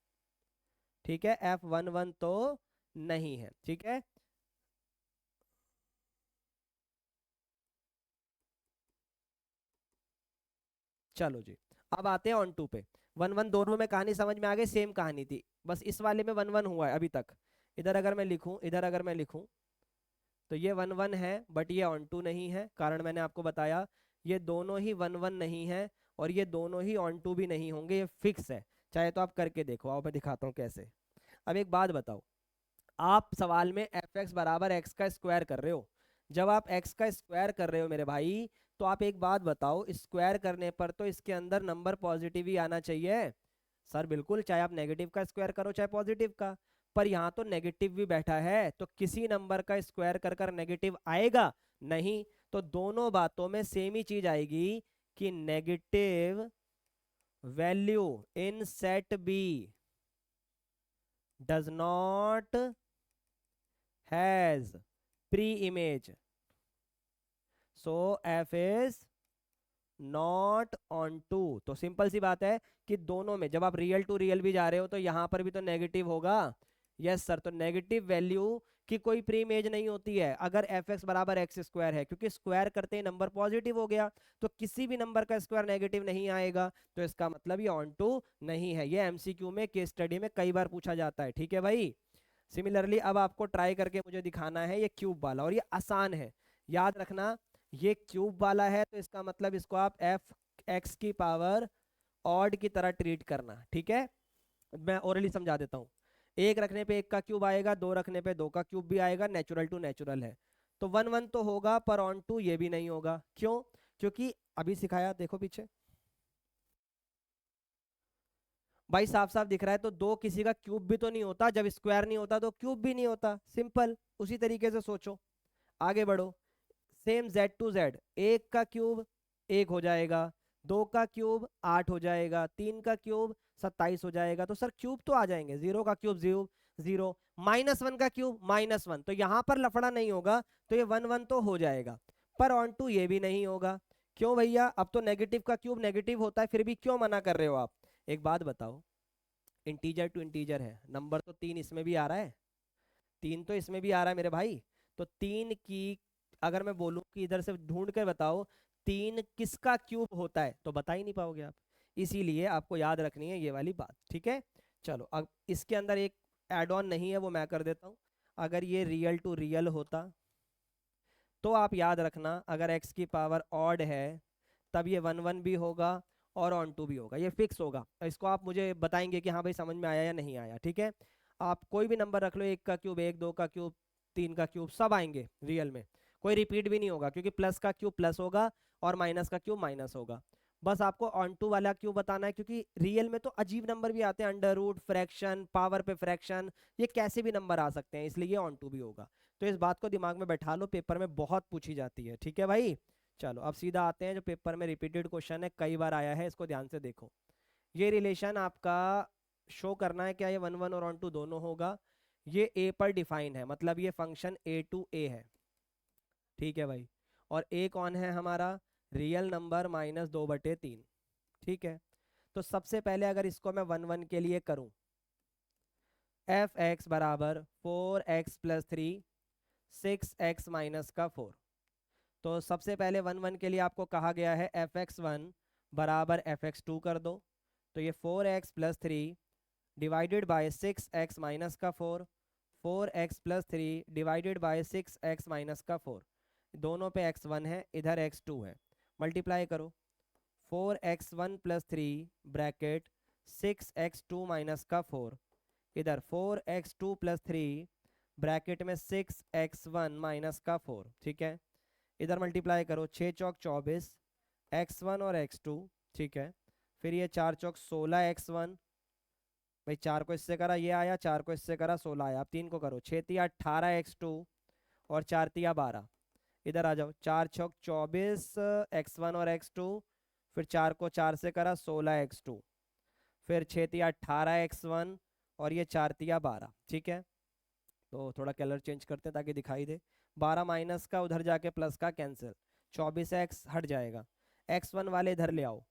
ठीक है, f(11) तो नहीं है। ठीक है, चलो जी, अब आते हैं ऑन टू पे। 1 1 दोनों में कहानी समझ में आ गई, सेम कहानी थी, बस इस वाले में 1 1 हुआ है अभी तक। इधर अगर मैं लिखूं, इधर अगर मैं लिखूं, तो ये 1 1 है, बट ये ऑन टू नहीं है, कारण मैंने आपको बताया, ये दोनों ही 1 1 नहीं है, और ये दोनों ही ऑन टू भी नहीं होंगे, ये फिक्स है। चाहे तो आप करके देखो, आओ मैं दिखाता हूँ कैसे। अब एक बात बताओ, आप सवाल में एफ एक्स बराबर एक्स का स्क्वायर कर रहे हो, जब आप एक्स का स्क्वायर कर रहे हो मेरे भाई, तो आप एक बात बताओ, स्क्वायर करने पर तो इसके अंदर नंबर पॉजिटिव ही आना चाहिए। सर बिल्कुल, चाहे आप नेगेटिव का स्क्वायर करो चाहे पॉजिटिव का, पर यहाँ तो नेगेटिव भी बैठा है, तो किसी नंबर का स्क्वायर कर कर नेगेटिव आएगा नहीं। तो दोनों बातों में सेम ही चीज आएगी कि negative value in set B does not has pre image, so F is not onto. तो सिंपल सी बात है कि दोनों में जब आप रियल टू रियल भी जा रहे हो तो यहां पर भी तो नेगेटिव होगा। यस सर, तो नेगेटिव वैल्यू की कोई प्री इमेज नहीं होती है अगर एफ एक्स बराबर एक्स स्क्वायर है, क्योंकि स्क्वायर करते ही नंबर पॉजिटिव हो गया, तो किसी भी नंबर का स्क्वायर नेगेटिव नहीं आएगा, तो इसका मतलब ये ऑन टू नहीं है। ये एमसीक्यू में केस स्टडी में कई बार पूछा जाता है। ठीक है भाई, सिमिलरली अब आपको ट्राई करके मुझे दिखाना है ये क्यूब वाला, और ये आसान है, याद रखना, ये क्यूब वाला है, तो इसका मतलब इसको आप एफ एक्स की पावर ऑड की तरह ट्रीट करना। ठीक है, मैं ओरली समझा देता हूँ। एक रखने पे एक का क्यूब आएगा, दो रखने पे दो का क्यूब भी आएगा, नेचुरल टू नेचुरल है, तो 1 1 तो होगा, पर ऑन टू ये भी नहीं होगा। क्यों? क्योंकि अभी सिखाया, देखो पीछे भाई, साफ साफ दिख रहा है, तो दो किसी का क्यूब भी तो नहीं होता, जब स्क्वायर नहीं होता तो क्यूब भी नहीं होता, सिंपल उसी तरीके से सोचो। आगे बढ़ो, सेम जेड टू जेड, एक का क्यूब एक हो जाएगा, दो का क्यूब 8 हो जाएगा, तीन का क्यूब 27 हो जाएगा, तो सर क्यूब तो आ जाएंगे, जीरो का क्यूब जीरो जीरो, -1 का क्यूब -1, तो यहां पर लफड़ा नहीं होगा, तो ये 1 1 तो हो जाएगा, पर ऑन टू ये भी नहीं होगा। क्यों भैया, अब तो नेगेटिव का क्यूब नेगेटिव होता है, फिर भी क्यों मना कर रहे हो आप? एक बात बताओ, इंटीजर टू इंटीजर है, नंबर तो 3 इसमें भी आ रहा है, 3 तो इसमें भी आ रहा है मेरे भाई, तो 3 की अगर मैं बोलूं कि इधर से ढूंढ कर बताओ 3 किसका क्यूब होता है तो बता ही नहीं पाओगे आप। इसीलिए आपको याद रखनी है ये वाली बात, ठीक है। चलो अब इसके अंदर एक एड ऑन नहीं है, वो मैं कर देता हूँ। अगर ये रियल टू रियल होता तो आप याद रखना, अगर x की पावर ऑड है तब ये 1 1 भी होगा और ऑन टू भी होगा, ये फिक्स होगा। तो इसको आप मुझे बताएंगे कि हाँ भाई समझ में आया या नहीं आया, ठीक है। आप कोई भी नंबर रख लो, 1 का क्यूब 1, 2 का क्यूब 3 का क्यूब, सब आएंगे रियल में। कोई रिपीट भी नहीं होगा क्योंकि प्लस का क्यूब प्लस होगा और माइनस का क्यूब माइनस होगा। बस आपको ऑन टू वाला क्यूब बताना है, क्योंकि रियल में तो अजीब नंबर भी आते हैं, अंडर रूट, फ्रैक्शन, पावर पे फ्रैक्शन, ये कैसे भी नंबर आ सकते हैं, इसलिए ये ऑन टू भी होगा। तो इस बात को दिमाग में बैठा लो, पेपर में बहुत पूछी जाती है, ठीक है भाई। चलो अब सीधा आते हैं जो पेपर में रिपीटेड क्वेश्चन है, कई बार आया है, इसको ध्यान से देखो। ये रिलेशन आपका शो करना है क्या ये 1 1 और ऑन टू दोनों होगा। ये ए पर डिफाइन है, मतलब ये फंक्शन ए टू ए है, ठीक है भाई। और ए कौन है हमारा, रियल नंबर -2/3, ठीक है। तो सबसे पहले अगर इसको मैं 1 1 के लिए करूं, एफ एक्स बराबर 4x + 3 6x - 4। तो सबसे पहले 1 1 के लिए आपको कहा गया है fx1 बराबर fx2 कर दो। तो ये 4x + 3 divided by 6x - 4, 4x + 3 divided by 6x - 4, दोनों पे x1 है, इधर x2 है, मल्टीप्लाई करो। 4x1 + 3 ब्रैकेट 6x2 - 4, इधर 4x2 + 3 ब्रैकेट में 6x1 - 4, ठीक है। इधर मल्टीप्लाई करो, 6 चौक 24, x1 और x2, ठीक है। फिर ये 4 चौक 16 x1, भाई 4 को इससे करा ये आया, 4 को इससे करा 16 आया। अब 3 को करो, 6 तिया 18 x2 और 4 तिया 12। इधर आ जाओ, 4 छक 24 x1 और x2, फिर 4 को 4 से करा 16 x2, फिर 6 तिया 18 x1 और ये 4 तिया 12, ठीक है। तो थोड़ा कलर चेंज करते हैं ताकि दिखाई दे। 12 माइनस का उधर जाके प्लस का कैंसिल, 24x हट जाएगा, x1 वाले इधर ले आओ,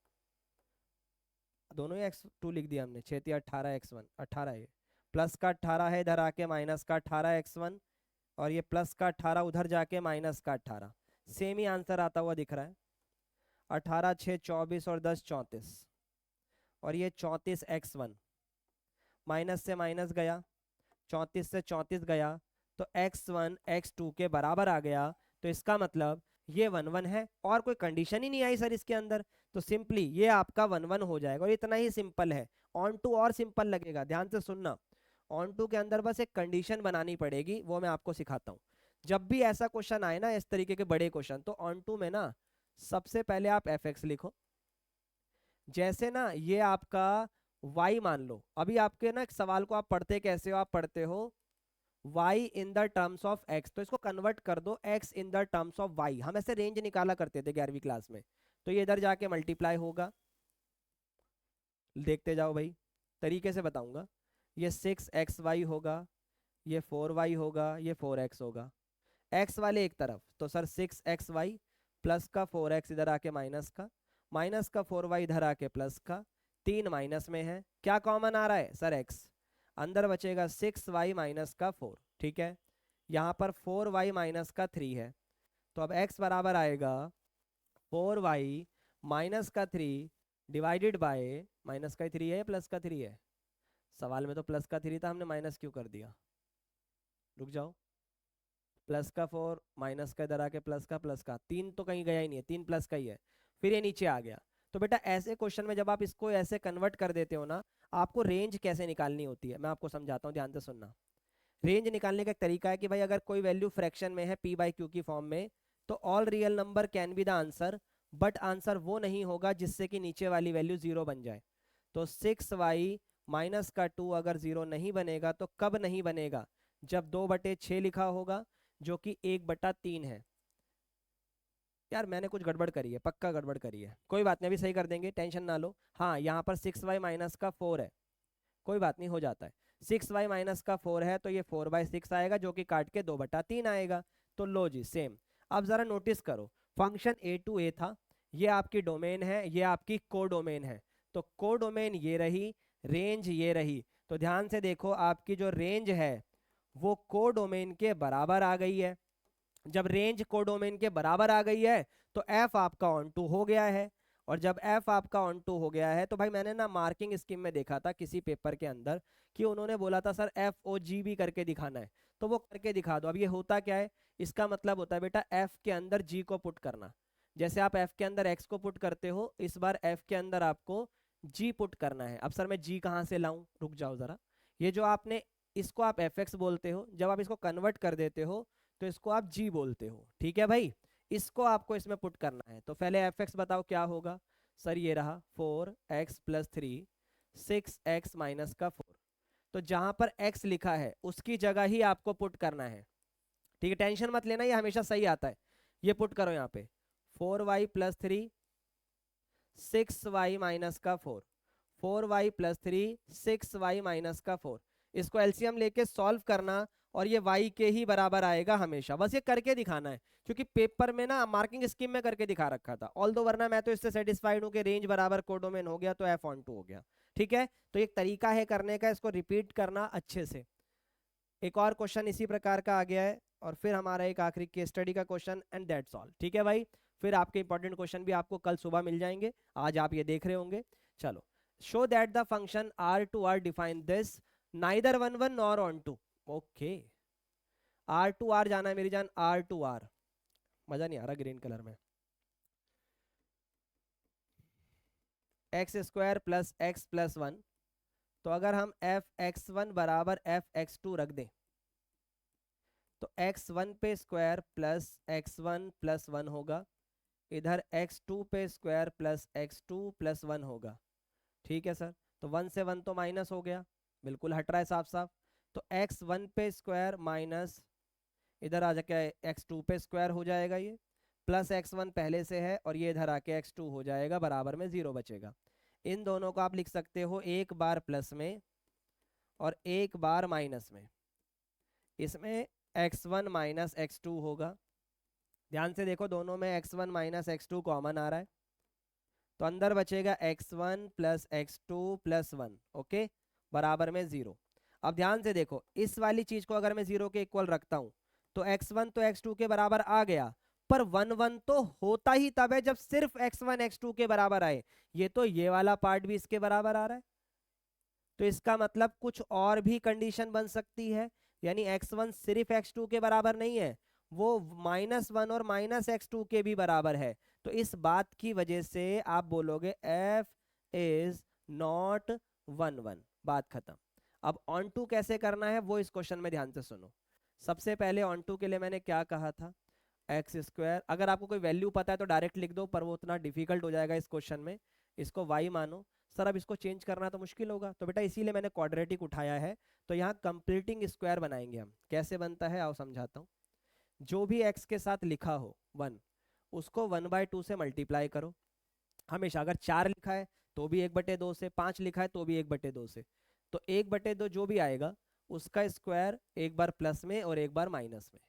दोनों ही x2 लिख दिया हमने, 6 तिया 18 x1, 18 है, प्लस का 18 है इधर आके माइनस का 18 x1, और ये प्लस का 18 उधर जाके माइनस का 18, सेम ही आंसर आता हुआ दिख रहा है। 18 6 24 और 10 34, और ये 34 x1, माइनस से माइनस गया, 34 से 34 गया, तो x1 x2 के बराबर आ गया। तो इसका मतलब ये 1 1 है, और कोई कंडीशन ही नहीं आई सर इसके अंदर, तो सिंपली ये आपका 1 1 हो जाएगा, और इतना ही सिंपल है। ऑन टू और सिंपल लगेगा, ध्यान से सुनना। ऑन टू के अंदर बस एक कंडीशन बनानी पड़ेगी, वो मैं आपको सिखाता हूँ। जब भी ऐसा क्वेश्चन आए ना इस तरीके के बड़े क्वेश्चन, तो ऑन टू में ना सबसे पहले आप एफ लिखो। जैसे ना ये आपका y मान लो, अभी आपके ना एक सवाल को आप पढ़ते कैसे हो, आप पढ़ते हो y in the terms of x, तो इसको कन्वर्ट कर दो x in the terms of y। हम ऐसे रेंज निकाला करते थे 11वीं क्लास में, तो ये इधर जाके मल्टीप्लाई होगा। देखते जाओ भाई, तरीके से बताऊंगा। ये 6xy होगा, ये 4y होगा, ये 4x होगा। x वाले एक तरफ तो सर 6xy प्लस का 4x इधर आके माइनस का 4y इधर आके प्लस का, 3 माइनस में है, क्या कॉमन आ रहा है सर x, अंदर बचेगा 6y माइनस का 4, ठीक है। यहाँ पर 4y माइनस का 3 है, तो अब x बराबर आएगा 4y माइनस का 3 डिवाइडेड बाय, माइनस का 3 है या प्लस का 3 है, सवाल में तो प्लस का 3 था, हमने माइनस क्यों कर दिया, रुक जाओ। प्लस का 4 माइनस का इधर आके प्लस का 3 तो कहीं गया ही नहीं है, 3 प्लस का ही है, फिर ये नीचे आ गया। तो बेटा ऐसे क्वेश्चन में जब आप इसको ऐसे कन्वर्ट कर देते हो ना, आपको रेंज कैसे निकालनी होती है मैं आपको समझाता हूँ, ध्यान से सुनना। रेंज निकालने का एक तरीका है कि भाई अगर कोई वैल्यू फ्रैक्शन में है p/q की फॉर्म में, तो all real number can be the answer, but answer वो नहीं होगा जिससे कि नीचे वाली वैल्यू 0 बन जाए। तो 6y माइनस का 2 अगर 0 नहीं बनेगा तो कब नहीं बनेगा, जब 2/6 लिखा होगा, जो कि 1/3 है। यार मैंने कुछ गड़बड़ करी है, पक्का गड़बड़ करी है, कोई बात नहीं अभी सही कर देंगे, टेंशन ना लो। हाँ यहाँ पर 6y माइनस का 4 है, कोई बात नहीं हो जाता है। 6y माइनस का 4 है तो ये 4/6 आएगा, जो कि काट के 2/3 आएगा। तो लो जी सेम। अब जरा नोटिस करो, फंक्शन ए टू ए था, ये आपकी डोमेन है, ये आपकी को डोमेन है। तो को डोमेन ये रही, रेंज ये रही, तो ध्यान से देखो आपकी जो रेंज है वो को डोमेन के बराबर आ गई है। जब रेंज कोडोमेन के बराबर आ गई है तो एफ आपका ऑन टू हो गया है। और जब एफ आपका ऑन टू हो गया है तो भाई मैंने ना मार्किंग स्कीम में देखा था किसी पेपर के अंदर कि उन्होंने बोला था सर एफ ओ जी भी करके दिखाना है, तो वो करके दिखा दो। अब ये होता क्या है, इसका मतलब होता है बेटा एफ के अंदर जी को पुट करना। जैसे आप एफ के अंदर एक्स को पुट करते हो, इस बार एफ के अंदर आपको जी पुट करना है। अब सर मैं जी कहाँ से लाऊं, रुक जाओ जरा। ये जो आपने, इसको आप एफ एक्स बोलते हो, जब आप इसको कन्वर्ट कर देते हो तो इसको आप जी बोलते हो, ठीक है भाई। इसको आपको इसमें पुट करना है, तो पहले एफ एक्स बताओ क्या होगा। सर ये रहा 4x+3, 6x-4। तो जहां पर x लिखा है उसकी जगह ही आपको पुट करना है, ठीक है। टेंशन मत लेना, ये हमेशा सही आता है। ये पुट करो यहाँ पे 4y+3, 6y-4, 4y+3, 6y-4। इसको एलसीएम लेके सॉल्व करना और ये y के ही बराबर आएगा हमेशा, बस ये करके दिखाना है। क्योंकि पेपर में ना मार्किंग स्कीम में करके दिखा रखा था, ऑल दो वरना मैं तो इससे सेटिस्फाइड हूँ कि रेंज बराबर कोडोमेन हो गया तो एफ ऑन टू हो गया, ठीक है। तो एक तरीका है करने का, इसको रिपीट करना अच्छे से। एक और क्वेश्चन इसी प्रकार का आ गया है और फिर हमारा एक आखिरी केस स्टडी का क्वेश्चन एंड दैट्स ऑल, ठीक है भाई। फिर आपके इंपॉर्टेंट क्वेश्चन भी आपको कल सुबह मिल जाएंगे, आज आप ये देख रहे होंगे। चलो, show that the function R to R define this neither one one nor onto. Okay, R to R जाना है मेरी जान, आर टू आर। मजा नहीं आ रहा ग्रीन कलर में। x² + x+1, तो अगर हम f(x1) बराबर f(x2) रख दें तो x1 पे स्क्वायर प्लस x1+1 होगा, इधर x2 पे स्क्वायर प्लस x2+1 होगा, ठीक है सर। तो 1 से 1 तो माइनस हो गया, बिल्कुल हट रहा है साफ साफ। तो x1 पे स्क्वायर माइनस इधर आ जाके x2 पे स्क्वायर हो जाएगा, ये प्लस x1 पहले से है और ये इधर आके x2 हो जाएगा, बराबर में 0 बचेगा। इन दोनों को आप लिख सकते हो एक बार प्लस में और एक बार माइनस में। इसमें x1 माइनस x2 होगा, ध्यान से देखो दोनों में x1 माइनस x2 कॉमन आ रहा है, तो अंदर बचेगा x1 + x2+1, ओके, बराबर में 0। अब ध्यान से देखो, इस वाली चीज को अगर मैं 0 के इक्वल रखता हूं तो x1 तो x2 के बराबर आ गया, पर 1 1 तो होता ही तब है जब सिर्फ x1 x2 के बराबर आए। ये तो ये वाला पार्ट भी इसके बराबर आ रहा है, तो इसका मतलब कुछ और भी कंडीशन बन सकती है। यानी x1 सिर्फ x2 के बराबर नहीं है, वो -1 और -x2 के भी बराबर है। तो इस बात की वजह से आप बोलोगे f इज नॉट 1 1, बात खत्म। अब ऑन टू कैसे करना है वो इस क्वेश्चन में ध्यान से सुनो। सबसे पहले ऑन टू के लिए मैंने क्या कहा था, x²। अगर आपको कोई वैल्यू पता है तो डायरेक्ट लिख दो, पर वो उतना डिफिकल्ट हो जाएगा इस क्वेश्चन में। इसको y मानो। सर अब इसको चेंज करना तो मुश्किल होगा, तो बेटा इसीलिए मैंने क्वाड्रेटिक उठाया है। तो यहाँ कंप्लीटिंग स्क्वायर बनाएंगे हम। कैसे बनता है आओ समझाता हूँ। जो भी x के साथ लिखा हो 1, उसको 1/2 से मल्टीप्लाई करो हमेशा। अगर 4 लिखा है तो भी 1/2 से, 5 लिखा है तो भी 1/2 से। तो 1/2 जो भी आएगा उसका स्क्वायर एक बार प्लस में और एक बार माइनस में।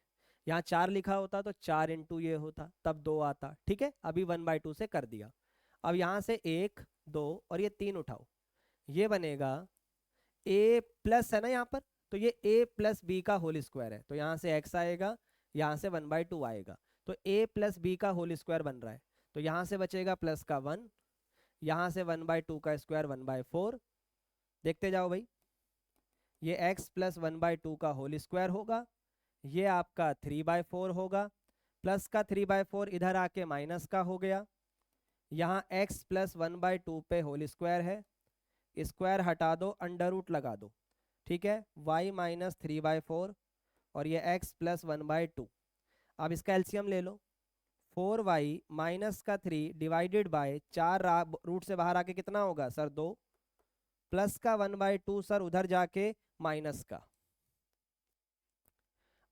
यहाँ 4 लिखा होता तो 4 इंटू ये होता, तब 2 आता, ठीक है। अभी 1/2 से कर दिया। अब यहाँ से 1 2 और ये 3 उठाओ, ये बनेगा a प्लस है ना यहाँ पर, तो ये a + b का होल स्क्वायर है। तो यहाँ से x आएगा, यहाँ से 1/2 आएगा, तो a + b का होल स्क्वायर बन रहा है। तो यहाँ से बचेगा प्लस का 1, यहाँ से 1/2 का स्क्वायर 1/4। देखते जाओ भाई, ये x + 1/2 का होल स्क्वायर होगा, ये आपका 3/4 होगा, प्लस का 3/4 इधर आके माइनस का हो गया। यहाँ x + 1/2 पे होल स्क्वायर है, स्क्वायर हटा दो, अंडर रूट लगा दो, ठीक है। y - 3/4 और ये x + 1/2। अब इसका एलसीएम ले लो, 4y - का 3 डिवाइडेड बाय 4 रूट से बाहर आके कितना होगा सर 2, प्लस का 1/2 सर उधर जाके माइनस का,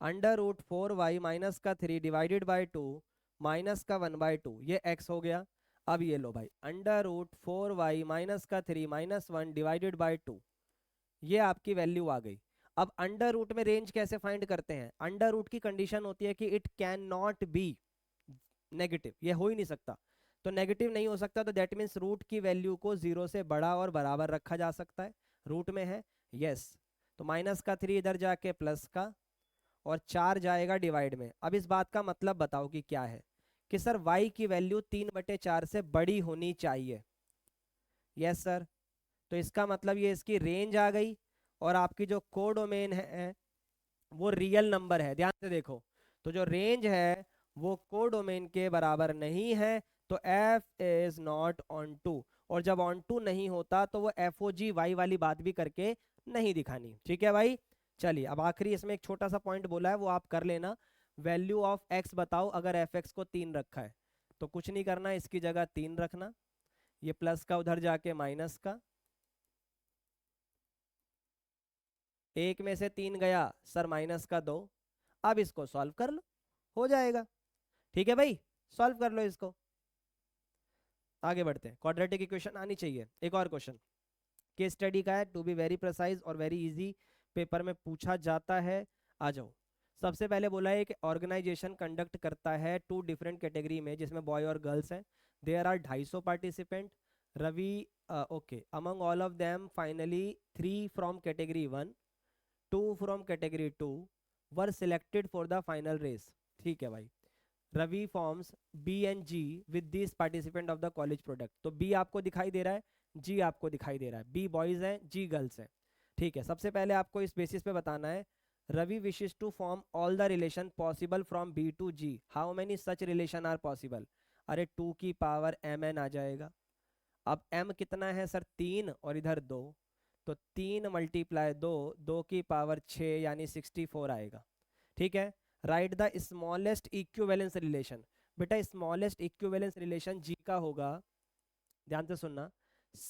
अंडर रूट 4y - का 3 डिवाइडेड बाय 2 माइनस का 1/2, ये x हो गया। अब ये लो भाई, अंडर रूट 4y - का 3 -1 डिवाइडेड बाय 2, ये आपकी वैल्यू आ गई। अब अंडर रूट में रेंज कैसे फाइंड करते हैं, अंडर रूट की कंडीशन होती है कि it can not be negative, ये हो ही नहीं सकता। तो नेगेटिव नहीं हो सकता तो दैट मीन्स रूट की वैल्यू को 0 से बड़ा और बराबर रखा जा सकता है। रूट में है, यस। तो माइनस का 3 इधर जाके प्लस का, और 4 जाएगा डिवाइड में। अब इस बात का मतलब बताओ कि क्या है, कि सर y की वैल्यू 3/4 से बड़ी होनी चाहिए। Yes sir. तो इसका मतलब ये इसकी रेंज आ गई, और आपकी जो कोडोमेन है वो रियल नंबर है, ध्यान से देखो। तो जो रेंज है वो कोडोमेन के बराबर नहीं है, तो f is not onto. और जब ऑन टू नहीं होता तो वो FOG y वाली बात भी करके नहीं दिखानी, ठीक है भाई। चलिए अब आखिरी इसमें एक छोटा सा पॉइंट बोला है वो आप कर लेना। वैल्यू ऑफ x बताओ अगर fx को 3 रखा है, तो कुछ नहीं करना, इसकी जगह 3 रखना, ये प्लस का उधर जाके माइनस का, एक में से 3 गया सर माइनस का 2। अब इसको सॉल्व कर लो, हो जाएगा। ठीक है भाई, सॉल्व कर लो इसको। आगे बढ़ते हैं, क्वाड्रेटिक इक्वेशन आनी चाहिए। एक और क्वेश्चन केस स्टडी का है, टू बी वेरी प्रिसाइज और वेरी इजी, पेपर में पूछा जाता है। आ जाओ। सबसे पहले बोला है कि ऑर्गेनाइजेशन कंडक्ट करता है 2 डिफरेंट कैटेगरी में, जिसमें बॉय और गर्ल्स हैं। There are 250 participant. Ravi okay, among all of them finally 3 from category 1, 2 from category 2 were selected for the final race. ठीक है भाई। Ravi forms B and G with this participant of the college product. तो B आपको दिखाई दे रहा है, जी आपको दिखाई दे रहा है, बी बॉयज हैं, जी गर्ल्स हैं। ठीक है, सबसे पहले आपको इस बेसिस पे बताना है, Ravi wishes to form all the relation possible from B to G, how many such relation are possible. अरे 2 की पावर mn आ जाएगा। अब m कितना है सर 3, और इधर 2, तो 3 मल्टीप्लाई 2, 2 की पावर 6 यानी 64 आएगा। ठीक है। Right the smallest equivalence relation. बेटा स्मॉलेस्ट इक्विवेलेंस रिलेशन जी का होगा, ध्यान से सुनना।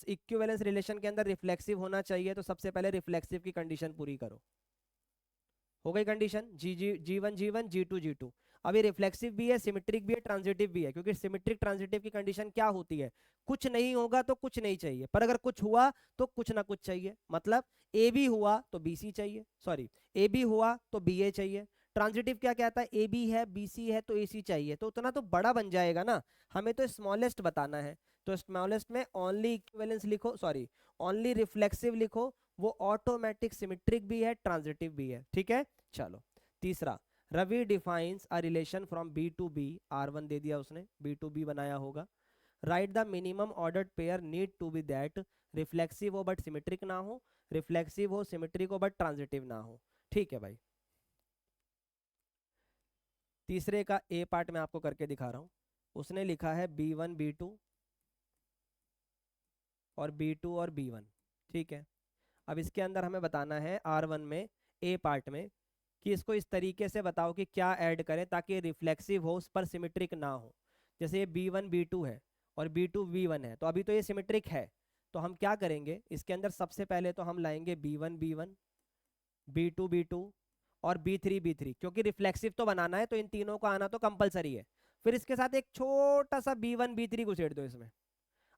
इक्विवेलेंस रिलेशन के अंदर रिफ्लेक्सिव होना चाहिए, तो सबसे पहले रिफ्लेक्सिव की कंडीशन पूरी करो। हो गई condition, G one G two. अब ये रिफ्लेक्सिव भी है, सिमेट्रिक भी है, ट्रांजिटिव भी है, क्योंकि सिमेट्रिक ट्रांजिटिव की कंडीशन क्या होती है, कुछ नहीं होगा तो कुछ नहीं चाहिए, पर अगर कुछ हुआ तो कुछ ना कुछ चाहिए। मतलब ए बी हुआ तो बी सी चाहिए, सॉरी ए बी हुआ तो बी ए चाहिए। ट्रांजिटिव क्या कहता है, ए बी है बी सी है तो ए सी चाहिए, तो उतना तो बड़ा बन जाएगा ना, हमें तो स्मॉलेस्ट बताना है। तो स्मॉलेस्ट में ओनली इक्विवेलेंस लिखो, सॉरी ओनली रिफ्लेक्सिव लिखो, वो ऑटोमेटिक सिमेट्रिक भी है ट्रांजिटिव भी है। ठीक है। चलो तीसरा, Ravi defines a relation from B to B, R1 दे दिया उसने, बी टू बी बनाया होगा। Right the minimum ordered pair need to be that reflexive हो बट सिमेट्रिक ना हो, रिफ्लेक्सिव हो सिमेट्रिक हो बट ट्रांजिटिव ना हो। ठीक है भाई। तीसरे का ए पार्ट में आपको करके दिखा रहा हूं। उसने लिखा है B1 B2 और B2 और B1। ठीक है। अब इसके अंदर हमें बताना है R1 में ए पार्ट में, कि इसको इस तरीके से बताओ कि क्या ऐड करें ताकि रिफ्लेक्सिव हो उस पर सिमेट्रिक ना हो। जैसे ये B1 B2 है और B2 B1 है, तो अभी तो ये सिमेट्रिक है, तो हम क्या करेंगे इसके अंदर, सबसे पहले तो हम लाएंगे B1 B1, B2 B2 और B3 B3, क्योंकि रिफ्लेक्सिव तो बनाना है तो इन तीनों को आना तो कंपलसरी है। फिर इसके साथ एक छोटा सा B1 B3 घुसेड़ दो इसमें।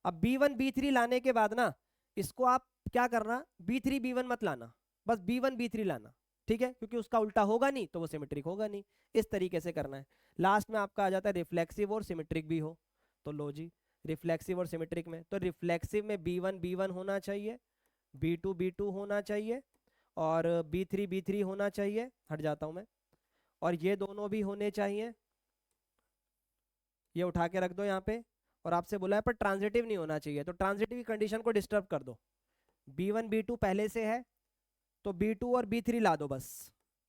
अब B1 B3 लाने के बाद ना, इसको आप क्या करना, B3 B1 मत लाना, बस B1 B3 लाना। ठीक है, क्योंकि उसका उल्टा होगा नहीं तो वो सिमेट्रिक होगा नहीं। इस तरीके से करना है। लास्ट में आपका आ जाता है रिफ्लेक्सिव और सिमेट्रिक भी हो, तो लो जी, रिफ्लेक्सिव और सिमेट्रिक में, तो रिफ्लेक्सिव में B1 B1 होना चाहिए, B2 B2 होना चाहिए, और B3 B3 होना चाहिए, हट जाता हूं मैं, और ये दोनों भी होने चाहिए। ये उठा के रख दो यहाँ पे। और आपसे बोला है पर ट्रांजिटिव नहीं होना चाहिए, तो ट्रांजिटिव की कंडीशन को डिस्टर्ब कर दो। B1 B2 पहले से है, तो B2 और B3 ला दो बस।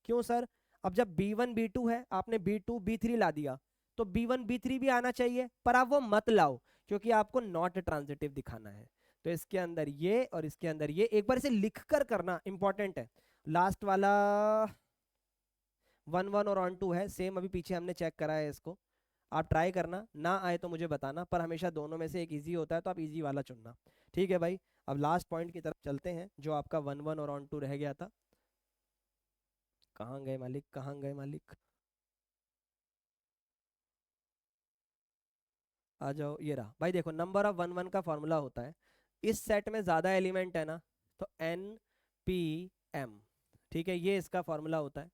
क्यों सर, अब जब B1 B2 है, आपने B2 B3 ला दिया, तो B1 B3 भी आना चाहिए, पर आप वो मत लाओ, क्योंकि आपको नॉट ट्रांजिटिव दिखाना है। तो इसके अंदर ये और इसके अंदर ये, एक बार इसे लिख कर करना इंपॉर्टेंट है। लास्ट वाला 1 1 और ऑन 2 है सेम, अभी पीछे हमने चेक करा है इसको। आप ट्राई करना, ना आए तो मुझे बताना, पर हमेशा दोनों में से एक इजी होता है, तो आप इजी वाला चुनना। ठीक है भाई। अब लास्ट पॉइंट की तरफ चलते हैं, जो आपका 1 1 और ऑन 2 रह गया था। कहाँ गए मालिक, कहाँ गए मालिक, आ जाओ। ये रहा भाई, देखो नंबर ऑफ 1 1 का फॉर्मूला होता है, इस सेट में ज्यादा एलिमेंट है ना, तो NPM। ठीक है, ये इसका फॉर्मूला होता है।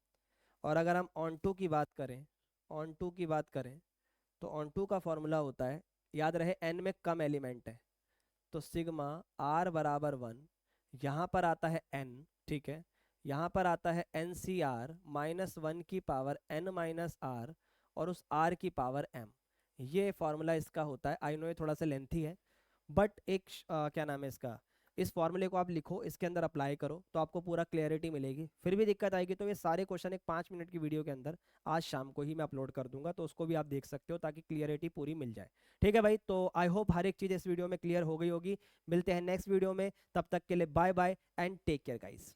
और अगर हम ऑन टू की बात करें, ऑन टू की बात करें, तो ऑन टू का फॉर्मूला होता है, याद रहे n में कम एलिमेंट है, तो सिग्मा R बराबर 1, यहाँ पर आता है n। ठीक है, यहाँ पर आता है NCR -1 की पावर n माइनस आर और उस r की पावर m। ये फॉर्मूला इसका होता है। आई नो ये थोड़ा सा लेंथी है, बट एक क्या नाम है इसका, इस फॉर्मूले को आप लिखो, इसके अंदर अप्लाई करो तो आपको पूरा क्लियरिटी मिलेगी। फिर भी दिक्कत आएगी तो ये सारे क्वेश्चन एक 5 मिनट की वीडियो के अंदर आज शाम को ही मैं अपलोड कर दूंगा, तो उसको भी आप देख सकते हो ताकि क्लियरिटी पूरी मिल जाए। ठीक है भाई, तो आई होप हर एक चीज़ इस वीडियो में क्लियर हो गई होगी। मिलते हैं नेक्स्ट वीडियो में, तब तक के लिए bye bye and take care guys.